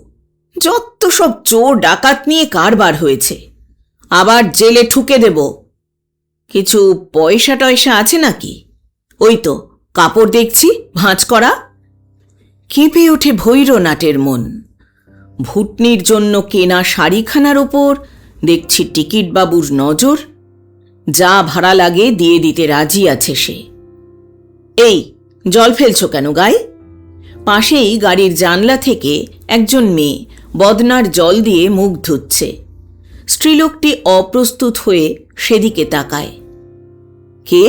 যত সব চোর ডাকাত নিয়ে কারবার হয়েছে, আবার জেলে ঠুকে দেব। কিছু পয়সা টয়সা আছে নাকি? ওই তো কাপড় দেখছি ভাঁজ করা। কেঁপে ওঠে ভৈরনাটের মন। ভুটনির জন্য কেনা শাড়িখানার ওপর দেখছি টিকিট বাবুর নজর। যা ভাড়া লাগে দিয়ে দিতে রাজি আছে সে। এই, জল ফেলছো কেন গায়ে? পাশেই গাড়ির জানলা থেকে একজন মেয়ে বদনার জল দিয়ে মুখ ধুচ্ছে। স্ত্রীলোকটি অপ্রস্তুত হয়ে সেদিকে তাকায়। কে?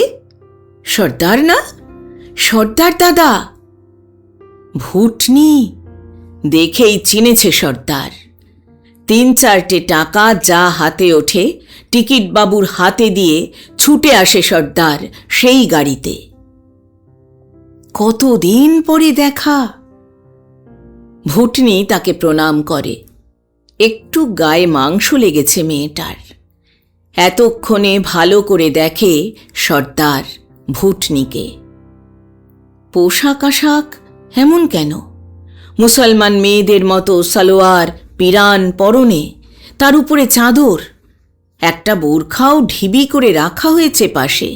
সর্দার না? সর্দার দাদা। ভুটনি দেখেই চিনেছে সর্দার। 3-4টে টাকা যা হাতে ওঠে টিকিট বাবুর হাতে দিয়ে ছুটে আসে সর্দার সেই গাড়িতে। কতদিন পরে দেখা। ভুটনি তাকে প্রণাম করে। একটু গায়ে মাংস লেগেছে মেয়েটার। এতক্ষণে ভালো করে দেখে সর্দার ভুটনিকে। পোশাক আশাক এমন কেন? মুসলমান মেয়েদের মতো সালোয়ার পিরান পরনে, তার উপরে চাদর, একটা বোরখাও ঢিবি করে রাখা হয়েছে পাশে।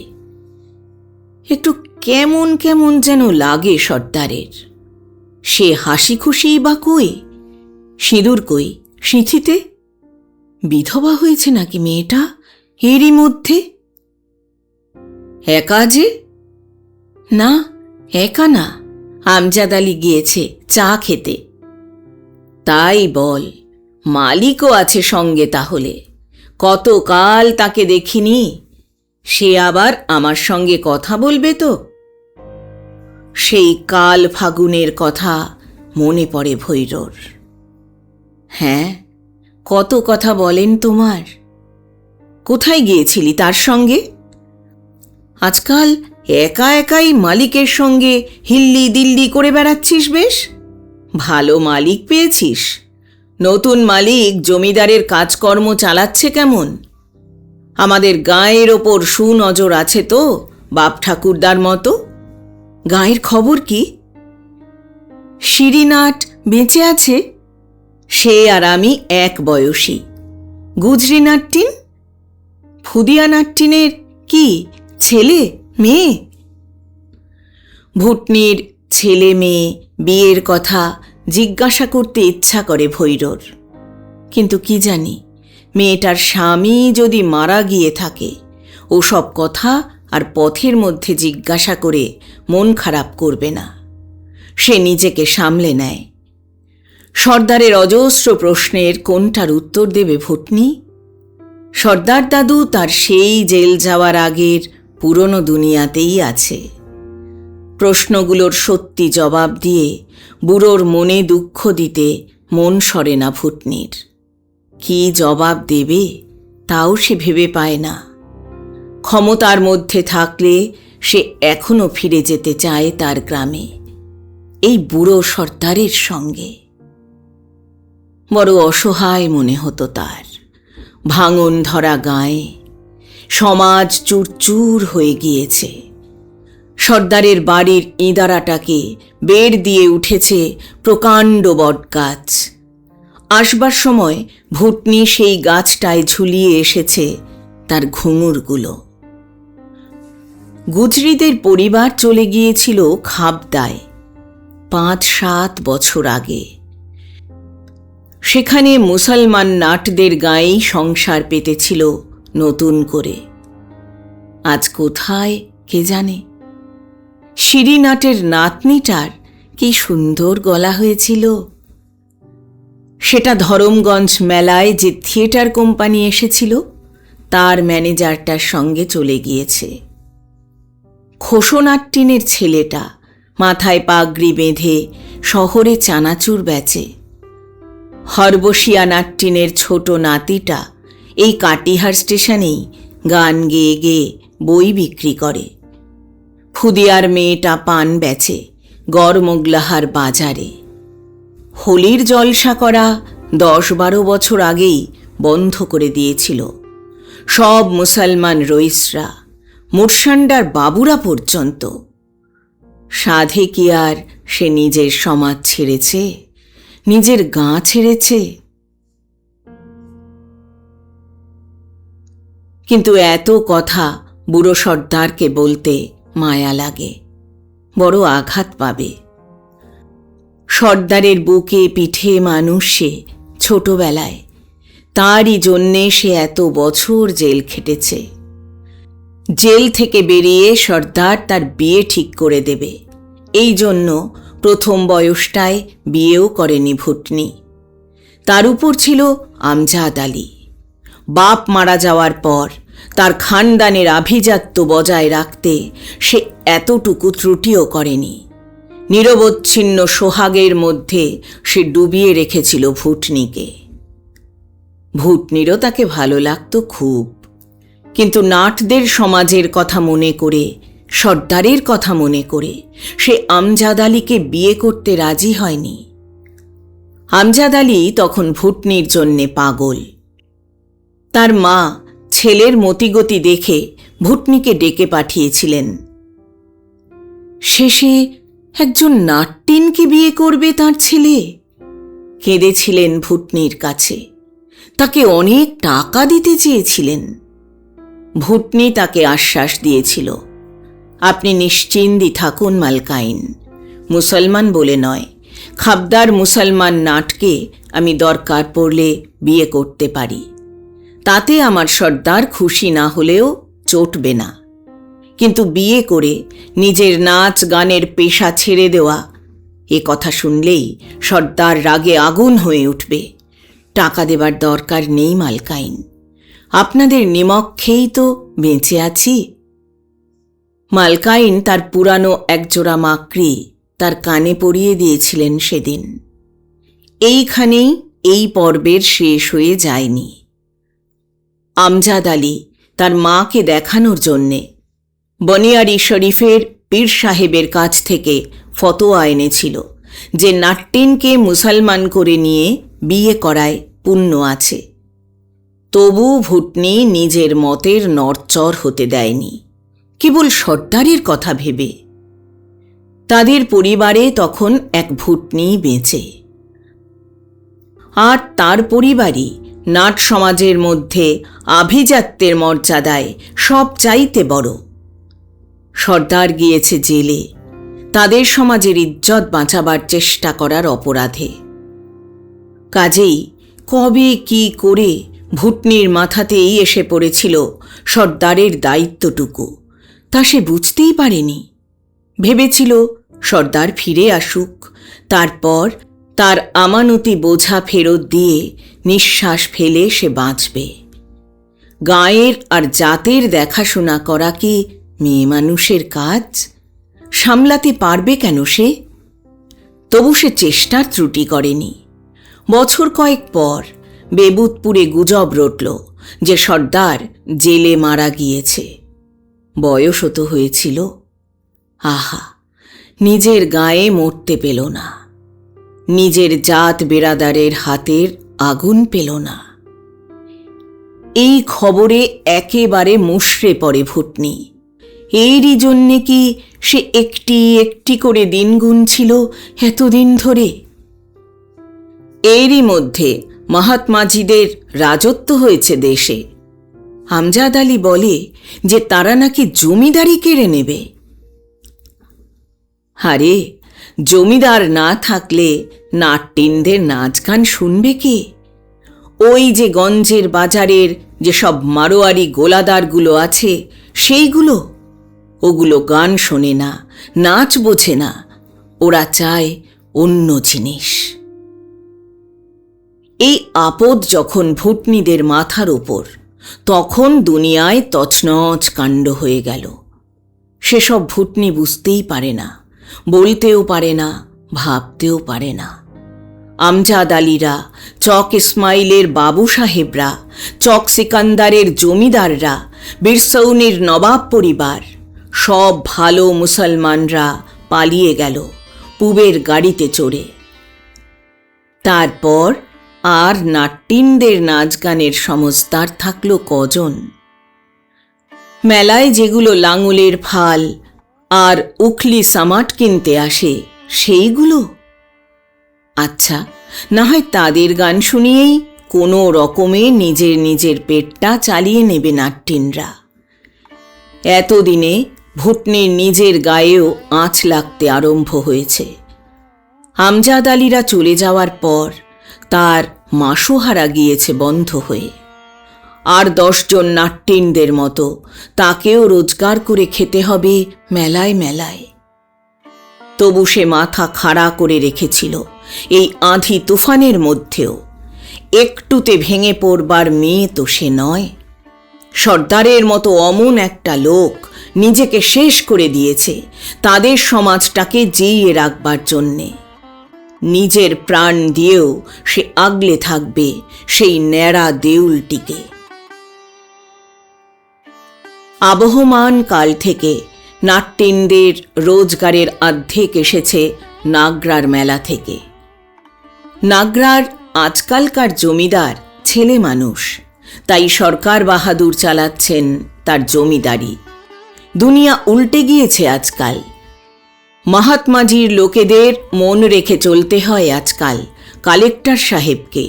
একটু কেমন কেমন যেন লাগে সর্দারের। সে হাসি খুশিই বা কই? সিঁদুর কই সিঁথিতে? বিধবা হয়েছে নাকি মেয়েটা এরই মধ্যে? একা যে? না, একা না, আমজাদ আলী গিয়েছে চা খেতে। তাই বল, মালিকও আছে সঙ্গে তাহলে। কতকাল তাকে দেখিনি, সে আবার আমার সঙ্গে কথা বলবে তো। সেই কাল ফাগুনের কথা মনে পড়ে ভৈরর। হ্যাঁ, কত কথা বলেন তোমার। কোথায় গিয়েছিলি তার সঙ্গে? আজকাল একা একাই মালিকের সঙ্গে হিল্লি দিল্লি করে বেড়াচ্ছিস বেশ। ভালো মালিক পেয়েছিস? নতুন মালিক জমিদারের কাজকর্ম চালাচ্ছে কেমন? আমাদের গাঁয়ের ওপর সুনজর আছে তো বাপ ঠাকুরদার মতো? গাঁয়ের খবর কি? শিরিনাট বেঁচে আছে? সে আর আমি এক বয়সী। গুজরি নাট্টিন? ফুদিয়া নাট্টিনের কি ছেলে মেয়ে? ভুটনির ছেলে মেয়ে বিয়ের কথা জিজ্ঞাসা করতে ইচ্ছা করে ভৈরর, কিন্তু কি জানি মেয়েটার স্বামী যদি মারা গিয়ে থাকে ওসব কথা আর পথের মধ্যে জিজ্ঞাসা করে মন খারাপ করবে না। সে নিজেকে সামলে নেয়। সর্দারের অজস্র প্রশ্নের কোনটার উত্তর দেবে ভুটনি? সর্দার দাদু তার সেই জেল যাওয়ার আগের পুরনো দুনিয়াতেই আছে। প্রশ্নগুলোর সত্যি জবাব দিয়ে বুড়োর মনে দুঃখ দিতে মন সরে না ভুটনির। কি জবাব দেবে তাও সে ভেবে পায় না। ক্ষমতার মধ্যে থাকলে সে এখনো ফিরে যেতে চায় তার গ্রামে, এই বুড়ো সর্দারের সঙ্গে। বড় অসহায় মনে হতো তার। ভাঙন ধরা গায়ে সমাজ চুরচুর হয়ে গিয়েছে। সর্দারের বাড়ির ইঁদারাটাকে বেড় দিয়ে উঠেছে প্রকাণ্ড বটগাছ। আসবার সময় ভুটনি সেই গাছটায় ঝুলিয়ে এসেছে তার ঘুঙুরগুলো। গুজরিদের পরিবার চলে গিয়েছিল খাবদায় 5-7 বছর আগে। সেখানে মুসলমান নাটদের গায়েই সংসার পেতেছিল নতুন করে। আজ কোথায় কে জানে। শিরিনাটের নাতনিটার কি সুন্দর গলা হয়েছিল। সেটা ধরমগঞ্জ মেলায় যে থিয়েটার কোম্পানি এসেছিল তার ম্যানেজারটার সঙ্গে চলে গিয়েছে। খোসনাট্টিনের ছেলেটা মাথায় পাগড়ি বেঁধে শহরে চানাচুর বেচে। হরবশিয়া নাট্টিনের ছোট নাতিটা এই কাটিহার স্টেশনেই গান গেয়ে গেয়ে বই বিক্রি করে। ফুদিয়ার মেয়েটা পান বেচে গড়মোগলাহার বাজারে। হোলির জলসা করা 10-12 বছর আগেই বন্ধ করে দিয়েছিল সব মুসলমান রইসরা, মুরসান্ডার বাবুরা পর্যন্ত। সাধে কি আর সে নিজের সমাজ ছেড়েছে, নিজের গাঁ ছেড়েছে? কিন্তু এত কথা বুড়ো সর্দারকে বলতে মায়া লাগে, বড় আঘাত পাবে। সর্দারের বুকে পিঠে মানুষ সে ছোটবেলায়, তারই জন্যে সে এত বছর জেল খেটেছে। জেল থেকে বেরিয়ে সর্দার তার বিয়ে ঠিক করে দেবে, এই জন্য প্রথম বয়সটায় বিয়েও করেনি ভুটনি। তার উপর ছিল আমজাদ আলী। বাপ মারা যাওয়ার পর তার খানদানের আভিজাত্য বজায় রাখতে সে এতটুকু ত্রুটিও করেনি। নিরবচ্ছিন্ন সোহাগের মধ্যে সে ডুবিয়ে রেখেছিল ভুটনিকে। ভুটনিরও তাকে ভালো লাগতো খুব, কিন্তু নাটদের সমাজের কথা মনে করে, সর্দারের কথা মনে করে সে আমজাদ আলীকে বিয়ে করতে রাজি হয়নি। আমজাদ আলী তখন ভুটনির জন্যে পাগল। তার মা ছেলের মতিগতি দেখে ভুটনিকে ডেকে পাঠিয়েছিলেন। শেষে একজন নাট্টিনকে বিয়ে করবে তার ছেলে? কেঁদেছিলেন ভুটনির কাছে, তাকে অনেক টাকা দিতে চেয়েছিলেন। ভুটনি তাকে আশ্বাস দিয়েছিল, আপনি নিশ্চিন্তি থাকুন মালকাইন, মুসলমান বলে নয়, খাবদার মুসলমান নাটকে আমি দরকার পড়লে বিয়ে করতে পারি, তাতে আমার সর্দার খুশি না হলেও চটবে না। কিন্তু বিয়ে করে নিজের নাচ গানের পেশা ছেড়ে দেওয়া, এ কথা শুনলেই সর্দার রাগে আগুন হয়ে উঠবে। টাকা দেবার দরকার নেই মালকাইন, আপনাদের নিমক খেয়েই তো বেঁচে আছি। মালকাইন তার পুরানো একজোড়া মাকড়ি তার কানে পরিয়ে দিয়েছিলেন সেদিন। এইখানেই এই পর্বের শেষ হয়ে যায়নি। আমজাদ আলী তার মাকে দেখানোর জন্যে বনিয়ারি শরীফের পীর সাহেবের কাছ থেকে ফতোয়া এনেছিল যে নাট্টিনকে মুসলমান করে নিয়ে বিয়ে করায় পুণ্য আছে। তবু ভুটনি নিজের মতের নড়চড় হতে দেয়নি, কেবল সর্দারের কথা ভেবে। তাদের পরিবারে তখন এক ভুটনি বেঁচে, আর তার পরিবারই নাট সমাজের মধ্যে আভিজাত্যের মর্যাদায় সব চাইতে বড়। সর্দার গিয়েছে জেলে তাদের সমাজের ইজ্জত বাঁচাবার চেষ্টা করার অপরাধে। কাজেই কবে কি করে ভুটনির মাথাতেই এসে পড়েছিল সর্দারের দায়িত্বটুকু, তা সে বুঝতেই পারেনি। ভেবেছিল সর্দার ফিরে আসুক, তারপর তার আমানতি বোঝা ফেরত দিয়ে নিঃশ্বাস ফেলে সে বাঁচবে। গাঁয়ের আর জাতের দেখাশোনা করা কি মেয়ে মানুষের কাজ? সামলাতে পারবে কেন সে? তবু সে চেষ্টার ত্রুটি করেনি। বছর কয়েক পর বেবুতপুরে গুজব রটল যে সর্দার জেলে মারা গিয়েছে। বয়সও তো হয়েছিল। আহা, নিজের গায়ে মরতে পেল না, নিজের জাত বেরাদারের হাতের আগুন পেল না। এই খবরে একেবারে মুষড়ে পড়ে ভুটনি। এরই জন্যে কি সে একটি একটি করে দিন গুনছিল এতদিন ধরে? এরই মধ্যে মহাত্মাজিদের রাজত্ব হয়েছে দেশে। আমজাদ আলী বলে যে তারা নাকি জমিদারি কেড়ে নেবে। আরে, জমিদার না থাকলে নাট্টিনদের নাচ গান শুনবে কে? ওই যে গঞ্জের বাজারের যে সব মারোয়ারি গোলাদারগুলো আছে সেইগুলো, ওগুলো গান শোনে না, নাচ বোঝে না, ওরা চায় অন্য জিনিস। এই আপদ যখন ভুটনিদের মাথার ওপর, তখন দুনিয়ায় তছনছ কাণ্ড হয়ে গেল। সেসব ভুটনি বুঝতেই পারে না, বলতেও পারে না, ভাবতেও পারে না। আমজাদ আলীরা, চক ইসমাইলের বাবু সাহেবরা, চক সিকান্দারের জমিদাররা, বীরসৌনির নবাব পরিবার, সব ভালো মুসলমানরা পালিয়ে গেল পূবের গাড়িতে চড়ে। তারপর আর নাট্টিনদের নাচ গানের সমজদার থাকলো কজন? মেলায় যেগুলো লাঙলের ফাল আর উখলি সামাট কিনতে আসে সেইগুলো? আচ্ছা, না হয় তাদের গান শুনিয়েই কোনো রকমে নিজের নিজের পেটটা চালিয়ে নেবে নাট্টিনরা। এতদিনে ভুটনির নিজের গায়েও আঁচ লাগতে আরম্ভ হয়েছে। আমজাদ আলীরা চলে যাওয়ার পর তার মাসোহারা গিয়েছে বন্ধ হয়ে। আর 10 জন নাট্টিনদের মতো তাকেও রোজগার করে খেতে হবে মেলায় মেলায়। তবু সে মাথা খাড়া করে রেখেছিল এই আঁধি তুফানের মধ্যেও। একটুতে ভেঙে পড়বার মেয়ে তো সে নয়। সর্দারের মতো অমন একটা লোক নিজেকে শেষ করে দিয়েছে তাদের সমাজটাকে জিইয়ে রাখবার জন্যে। নিজের প্রাণ দিয়েও সে আগলে থাকবে সেই ন্যাড়া দেউলটিকে। আবহমান কাল থেকে নাট্টিনদের রোজগারের অর্ধেক এসেছে নাগরার মেলা থেকে। নাগরার আজকালকার জমিদার ছেলে মানুষ, তাই সরকার বাহাদুর চালাচ্ছেন তার জমিদারি। দুনিয়া উল্টে গিয়েছে আজকাল। মহাত্মাজির লোকেদের মন রেখে চলতে হয় আজকাল কালেক্টর সাহেবকে।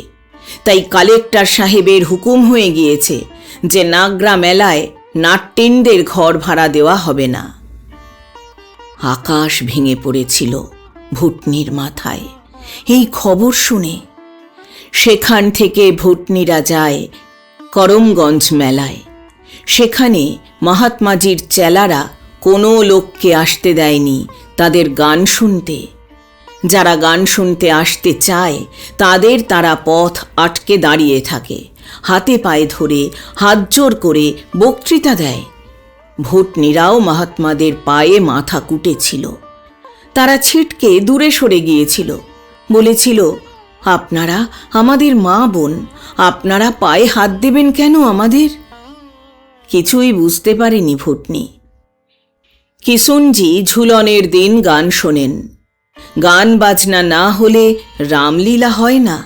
তাই কালেক্টর সাহেবের হুকুম হয়ে গিয়েছে যে নাগরা মেলায় নাট্টিনদের ঘর ভাড়া দেওয়া হবে না। আকাশ ভেঙে পড়েছিল ভুটনির মাথায় এই খবর শুনে। সেখান থেকে ভুটনিরা যায় করমগঞ্জ মেলায়। সেখানে মহাত্মাজির চেলারা কোনো লোককে আসতে দেয়নি তাদের গান শুনতে। যারা গান শুনতে আসতে চায় তাদের তারা পথ আটকে দাঁড়িয়ে থাকে, হাতে পায়ে ধরে হাত জোর করে বক্তৃতা দেয়। ভুটনিরাও মহাত্মাদের পায়ে মাথা কুটেছিল। তারা ছিটকে দূরে সরে গিয়েছিল, বলেছিল, আপনারা আমাদের মা বোন, আপনারা পায়ে হাত দেবেন কেন আমাদের? কিছুই বুঝতে পারেনি ভুটনি। কিশুনজি ঝুলনের দিন গান শোনেন। গান বাজনা না হলে রামলীলা হয় না।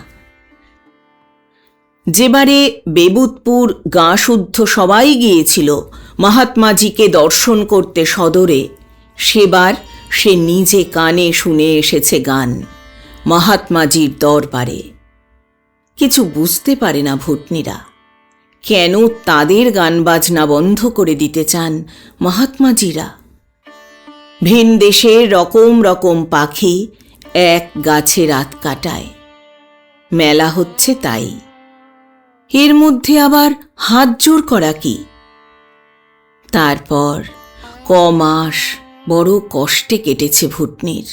যেবারে বেবুতপুর গাঁ শুদ্ধ সবাই গিয়েছিল মহাত্মাজিকে দর্শন করতে সদরে, সেবার সে নিজে কানে শুনে এসেছে গান মহাত্মাজির দরবারে। কিছু বুঝতে পারে না ভুটনিরা। কেন তাদের গান বাজনা বন্ধ করে দিতে চান মহাত্মাজিরা? ভিন দেশের রকম রকম পাখি এক গাছে রাত কাটায়। মেলা হচ্ছে তাই। এর মধ্যে আবার হাত জোর করা কি? তারপর কমাস বড় কষ্টে কেটেছে ভুটনির।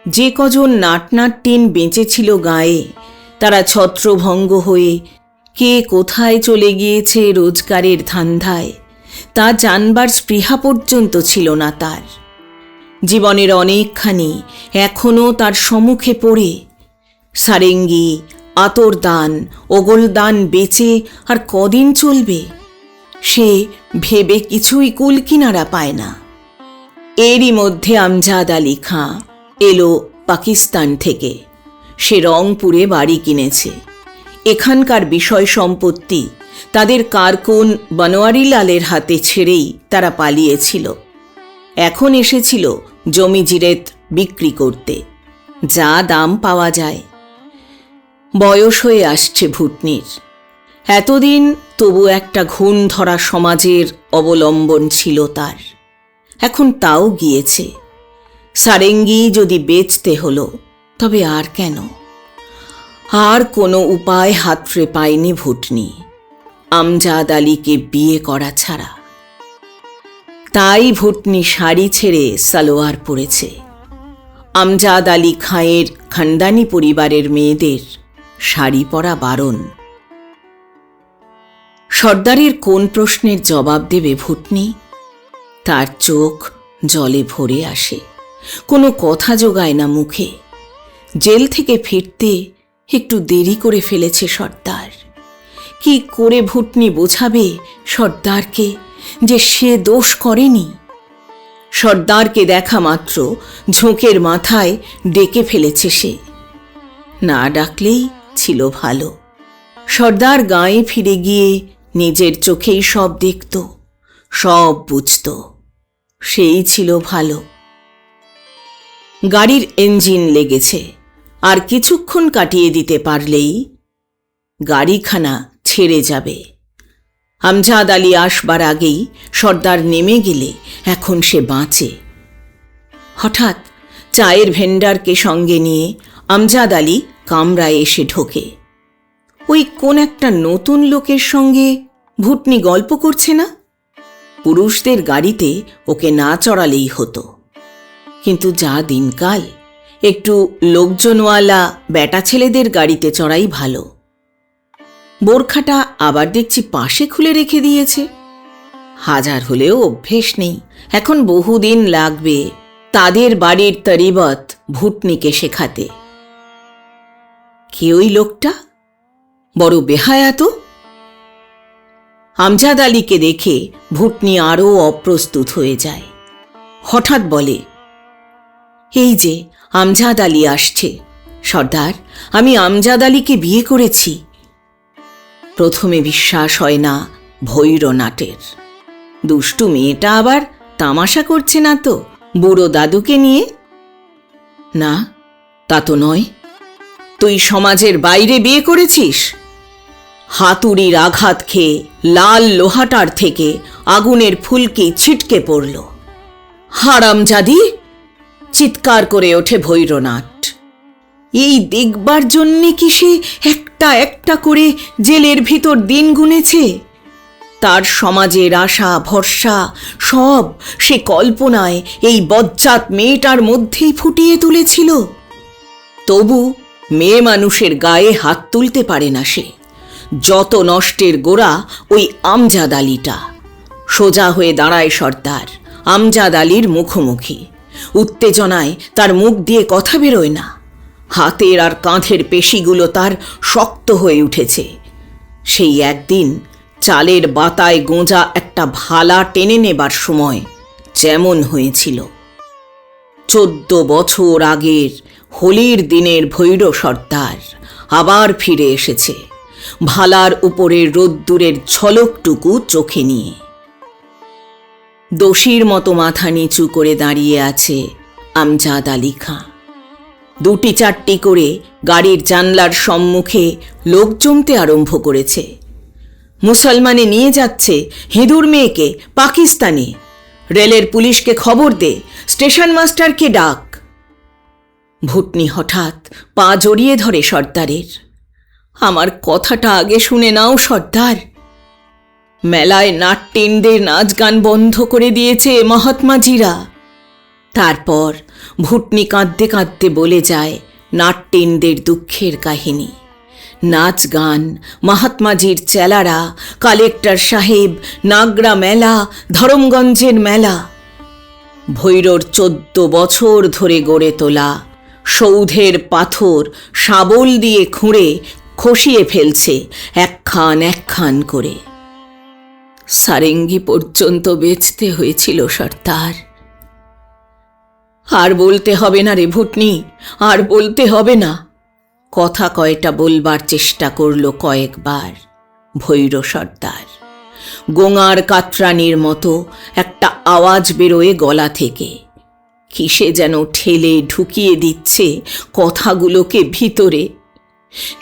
যে কজন নাটনাট্টিন বেঁচেছিল গায়ে, তারা ছত্রভঙ্গ হয়ে কে কোথায় চলে গিয়েছে রোজগারের ধান্ধায় তা জানবার স্পৃহা পর্যন্ত ছিল না তার। জীবনের অনেকখানি এখনও তার সম্মুখে পড়ে। সারেঙ্গি, আতরদান, ওগলদান বেচে আর কদিন চলবে সে ভেবে কিছুই কুল কিনারা পায় না। এরই মধ্যে আমজাদ আলী খাঁ এলো পাকিস্তান থেকে। সে রংপুরে বাড়ি কিনেছে। এখানকার বিষয় সম্পত্তি তাদের কারকুন বনোয়ারি লালের হাতে ছেড়েই তারা পালিয়েছিল। এখন এসেছিল জমি জিরেত বিক্রি করতে, যা দাম পাওয়া যায়। বয়স হয়ে আসছে ভুটনির। এতদিন তবু একটা ঘুণ ধরা সমাজের অবলম্বন ছিল তার, এখন তাও গিয়েছে। সারেঙ্গি যদি বেচতে হলো, তবে আর কেন? আর কোনো উপায় হাতড়ে পায়নি ভুটনি আমজাদ আলীকে বিয়ে করা ছাড়া। তাই ভুটনি শাড়ি ছেড়ে সালোয়ার পরেছে। আমজাদ আলী খাঁয়ের খানদানি পরিবারের মেয়েদের শাড়ি পরা বারণ। সর্দারের কোন প্রশ্নের জবাব দেবে ভুটনি? তার চোখ জলে ভরে আসে, কোনো কথা জোগায় না মুখে। জেল থেকে ফিরতে একটু দেরি করে ফেলেছে সর্দার। কি করে ভুটনি বোঝাবে সর্দারকে যে সে দোষ করেনি? সর্দারকে দেখা মাত্র ঝোঁকের মাথায় ডেকে ফেলেছে সে। না ডাকলেই ছিল ভালো। সর্দার গাঁয়ে ফিরে গিয়ে নিজের চোখেই সব দেখত, সব বুঝত। সেই ছিল ভালো। গাড়ির ইঞ্জিন লেগেছে, আর কিছুক্ষণ কাটিয়ে দিতে পারলেই গাড়িখানা ছেড়ে যাবে। আমজাদ আলী আসবার আগেই সর্দার নেমে গেলে এখন সে বাঁচে। হঠাৎ চায়ের ভেন্ডারকে সঙ্গে নিয়ে আমজাদ আলী কামরায় এসে ঢোকে। ওই কোন একটা নতুন লোকের সঙ্গে ভুটনি গল্প করছে না? পুরুষদের গাড়িতে ওকে না চড়ালেই হতো, কিন্তু যা দিনকাল, একটু লোকজনওয়ালা বেটা ছেলেদের গাড়িতে চড়াই ভালো। বোরখাটা আবার দেখছি পাশে খুলে রেখে দিয়েছে। হাজার হলেও অভ্যেস নেই, এখন বহুদিন লাগবে তাদের বাড়ির তরিবত ভুটনিকে শেখাতে। কে ওই লোকটা? বড় বেহায়া তো। আমজাদ আলীকে দেখে ভুটনি আরও অপ্রস্তুত হয়ে যায়। হঠাৎ বলে, এই যে আমজাদ আলী আসছে। সর্দার, আমি আমজাদ আলীকে বিয়ে করেছি। প্রথমে বিশ্বাস হয় না ভৈরনাটের। দুষ্টু মেয়েটা আবার তামাশা করছে না তো বুড়ো দাদুকে নিয়ে? না, তা তো নয়। তুই সমাজের বাইরে বিয়ে করেছিস? হাতুড়ির আঘাত খেয়ে লাল লোহাটার থেকে আগুনের ফুলকি ছিটকে পড়ল। হারামজাদি! চিৎকার করে ওঠে ভৈরনাট। এই দেখবার জন্যে কি সে একটা একটা করে জেলের ভিতর দিন গুনেছে? তার সমাজের আশা ভরসা সব সে কল্পনায় এই বজ্জাত মেয়েটার মধ্যেই ফুটিয়ে তুলেছিল। তবু মেয়ে মানুষের গায়ে হাত তুলতে পারে না সে। যত নষ্টের গোড়া ওই আমজাদ আলীটা। সোজা হয়ে দাঁড়ায় সর্দার আমজাদ আলীর মুখোমুখি। উত্তেজনায় তার মুখ দিয়ে কথা বেরোয় না। হাতের আর কাঁধের পেশিগুলো তার শক্ত হয়ে উঠেছে। সেই একদিন চালের বাতায় গোঁজা একটা ভালা টেনে নেবার সময় যেমন হয়েছিল। 14 বছর আগের হোলির দিনের ভৈর সর্দার আবার ফিরে এসেছে, ভালার উপরের রোদ্দুরের ঝলকটুকু চোখে নিয়ে। দোষীর মতো মাথা নিচু করে দাঁড়িয়ে আছে আমজাদ আলী খাঁ। 2-4টি করে গাড়ির জানলার সম্মুখে লোক জমতে আরম্ভ করেছে। মুসলমানে নিয়ে যাচ্ছে হিঁদুর মেয়েকে পাকিস্তানে। রেলের পুলিশকে খবর দে, স্টেশন মাস্টারকে ডাক। ভুটনি হঠাৎ পা জড়িয়ে ধরে সর্দারের। আমার কথাটা আগে শুনে নাও সর্দার। মেলায় নাট্যেনদের নাচ গান বন্ধ করে দিয়েছে মহাত্মাজিরা। তারপর ভুটনি কাঁদতে কাঁদতে বলে যায় নাট্যেনদের দুঃখের কাহিনী। নাচ গান, মহাত্মাজির চেলারা, কালেক্টর সাহেব, নাগরা মেলা, ধরমগঞ্জের মেলা। ভৈরর 14 বছর ধরে গড়ে তোলা সৌধের পাথর শাবল দিয়ে খুঁড়ে খসিয়ে ফেলছে একখান একখান করে। সারেঙ্গি পর্যন্ত বেচতে হয়েছিল সর্দার। আর বলতে হবে না রে ভুটনি, আর বলতে হবে না। কথা কয়টা বলবার চেষ্টা করল কয়েকবার ভৈর সর্দার। গোঙার কাতরানির মতো একটা আওয়াজ বেরোয় গলা থেকে। কিসে যেন ঠেলে ঢুকিয়ে দিচ্ছে কথাগুলোকে ভিতরে।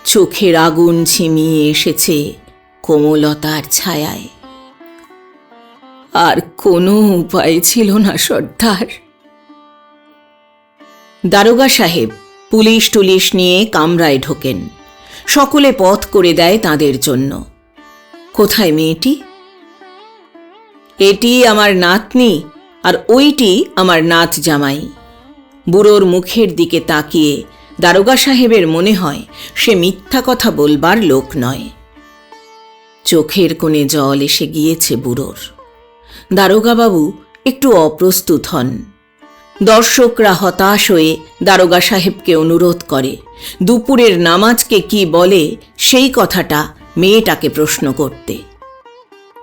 চোখের আগুন ঝিমিয়ে এসেছে কোমলতার ছায়ায়। আর কোনো উপায় ছিল না সর্দার। দারোগা সাহেব পুলিশ টুলিশ নিয়ে কামরায় ঢোকেন। সকলে পথ করে দেয় তাদের জন্য। কোথায় মেয়েটি? এটি আমার নাতনি, আর ওইটি আমার নাত জামাই। বুড়োর মুখের দিকে তাকিয়ে দারোগা সাহেবের মনে হয় সে মিথ্যা কথা বলবার লোক নয়। চোখের কোণে জল এসে গিয়েছে বুড়োর। দারোগাবাবু একটু অপ্রস্তুত হন। দর্শকরা হতাশ হয়ে দারোগা সাহেবকে অনুরোধ করে দুপুরের নামাজকে কি বলে সেই কথাটা মেয়েটাকে প্রশ্ন করতে।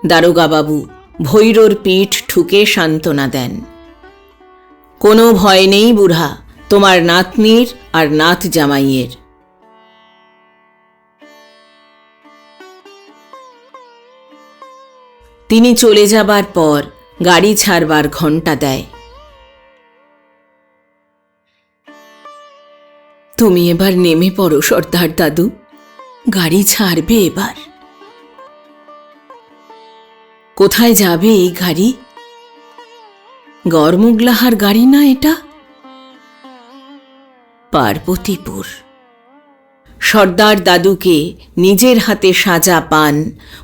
দারোগাবাবু ভৈরর পিঠ ঠুকে সান্ত্বনা দেন। কোনো ভয় নেই বুড়া, তোমার নাতনির আর নাত জামাইয়ের। তিনি চলে যাবার পর গাড়ি ছাড়বার ঘণ্টা দেয়। তুমি এবার নেমে পড়ো সর্দার দাদু, গাড়ি ছাড়বে এবার। কোথায় যাবে এই গাড়ি? গড়মুগলাহার গাড়ি না এটা? পার্বতীপুর। সর্দার দাদুকে নিজের হাতে সাজা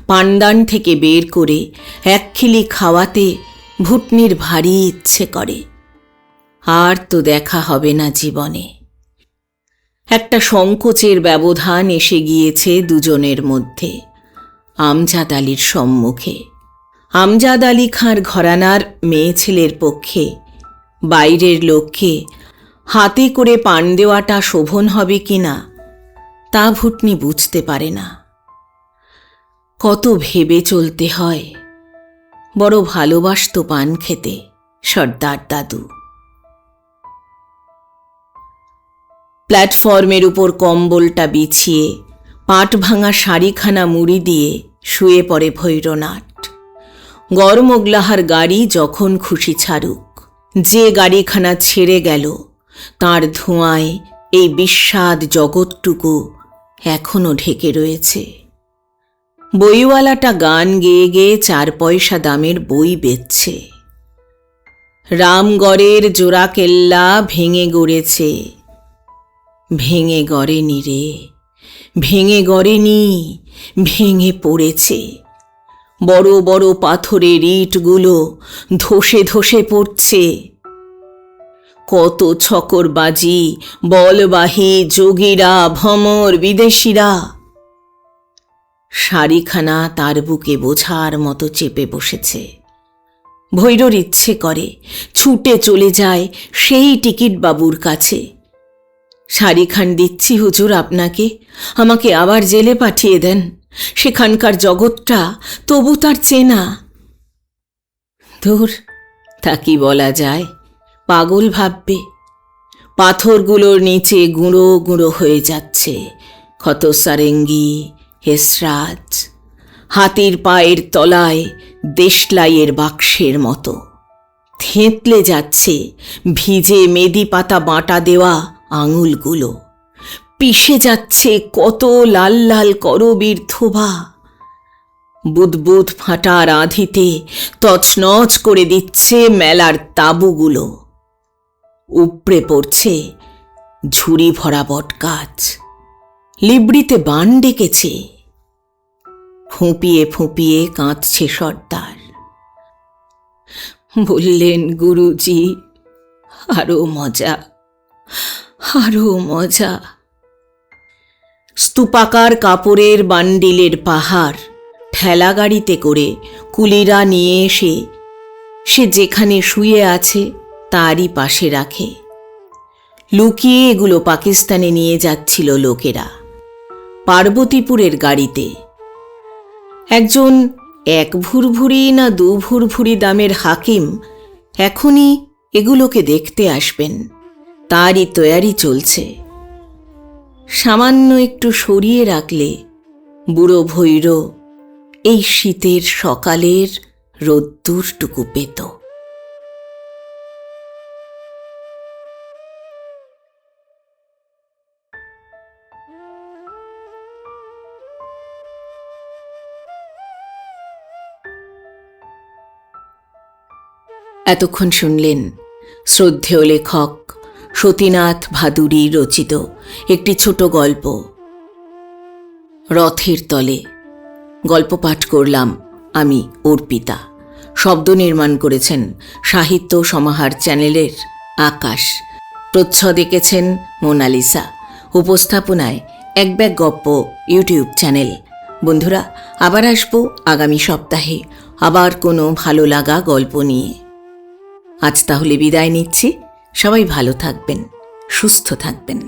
পানদান থেকে বের করে একখিলি খাওয়াতে ভুটনির ভারী ইচ্ছে করে। আর তো দেখা হবে না জীবনে। একটা সংকোচের ব্যবধান এসে গিয়েছে দুজনের মধ্যে। আমজাদ আলীর সম্মুখে। আমজাদ আলী খাঁর ঘরানার মেয়ে ছেলের পক্ষে বাইরের লোককে হাতে করে পান দেওয়াটা শোভন হবে কিনা তা ভুটনি বুঝতে পারে না। কত ভেবে চলতে হয়। বড় ভালোবাসত পান খেতে সর্দার দাদু। প্ল্যাটফর্মের উপর কম্বলটা বিছিয়ে পাট ভাঙা শাড়িখানা মুড়ি দিয়ে শুয়ে পড়ে ভৈরনাথ। গড়মোগলাহার গাড়ি যখন খুশি ছাড়ুক। যে গাড়িখানা ছেড়ে গেল তার ধোঁয়ায় এই বিস্বাদ জগৎটুকু এখনো ঢেকে রয়েছে। বইওয়ালাটা গান গেয়ে গেয়ে 4 পয়সা দামের বই বেচছে। রামগড়ের জোড়া কেল্লা ভেঙে গড়েছে, ভেঙে গড়েনি রে, ভেঙে গড়েনি, ভেঙে পড়েছে। বড় বড় পাথরের ইটগুলো ধসে ধসে পড়ছে। কত ছকরবাজি, বলবাহী যোগীরা, ভমর, বিদেশিরা শাড়িখানা তার বুকে বোঝার মতো চেপে বসেছে। ভৈরর ইচ্ছে করে ছুটে চলে যায় সেই টিকিট বাবুর কাছে। শাড়িখান দিচ্ছি হুজুর আপনাকে, আমাকে আবার জেলে পাঠিয়ে দেন। সেখানকার জগৎটা তবু তার চেনা। ধুর, তা কি বলা যায়? পাগল ভাববে। পাথরগুলোর নিচে গুঁড়ো গুঁড়ো হয়ে যাচ্ছে ক্ষত সারেঙ্গি, হেসরাজ, হাতির পায়ের তলায় দেশলাইয়ের বাক্সের মতো থেঁতলে যাচ্ছে ভিজে মেদি পাতা বাঁটা দেওয়া আঙুলগুলো। পিষে যাচ্ছে কত লাল লাল করবীর থোবা। বুদবুদ ফাঁটা রাঁধিতে তছনছ করে দিচ্ছে মেলার তাঁবুগুলো। উপড়ে পড়ছে ঝুড়ি ভরা বটগাছ। লিবড়িতে বান ডেকেছে। ফুঁপিয়ে ফুঁপিয়ে কাঁদছে সর্দার। বললেন গুরুজি, আরো মজা, আরো মজা। স্তূপাকার কাপড়ের বান্ডিলের পাহাড় ঠেলা গাড়িতে করে কুলিরা নিয়ে এসে সে যেখানে শুয়ে আছে তারই পাশে রাখে। লুকিয়ে এগুলো পাকিস্তানে নিয়ে যাচ্ছিল লোকেরা পার্বতীপুরের গাড়িতে। একজন 1 ভুরভুরি না 2 ভুরভুরি দামের হাকিম এখনই এগুলোকে দেখতে আসবেন, তারই তৈয়ারি চলছে। সামান্য একটু সরিয়ে রাখলে বুড়ো ভৈর এই শীতের সকালের রোদ্দুরটুকু পেত। এতক্ষণ শুনলেন শ্রদ্ধেয় লেখক সতীনাথ ভাদুড়ী রচিত একটি ছোট গল্প রথের তলে। গল্প পাঠ করলাম আমি অর্পিতা। শব্দ নির্মাণ করেছেন সাহিত্য সমাহার চ্যানেলের আকাশ। প্রচ্ছদ এঁকেছেন মোনালিসা। উপস্থাপনায় এক ব্যাগ গপ্প ইউটিউব চ্যানেল। বন্ধুরা, আবার আসবো আগামী সপ্তাহে আবার কোনো ভালো লাগা গল্প নিয়ে। আজ তাহলে বিদায় নিচ্ছি। সবাই ভালো থাকবেন, সুস্থ থাকবেন।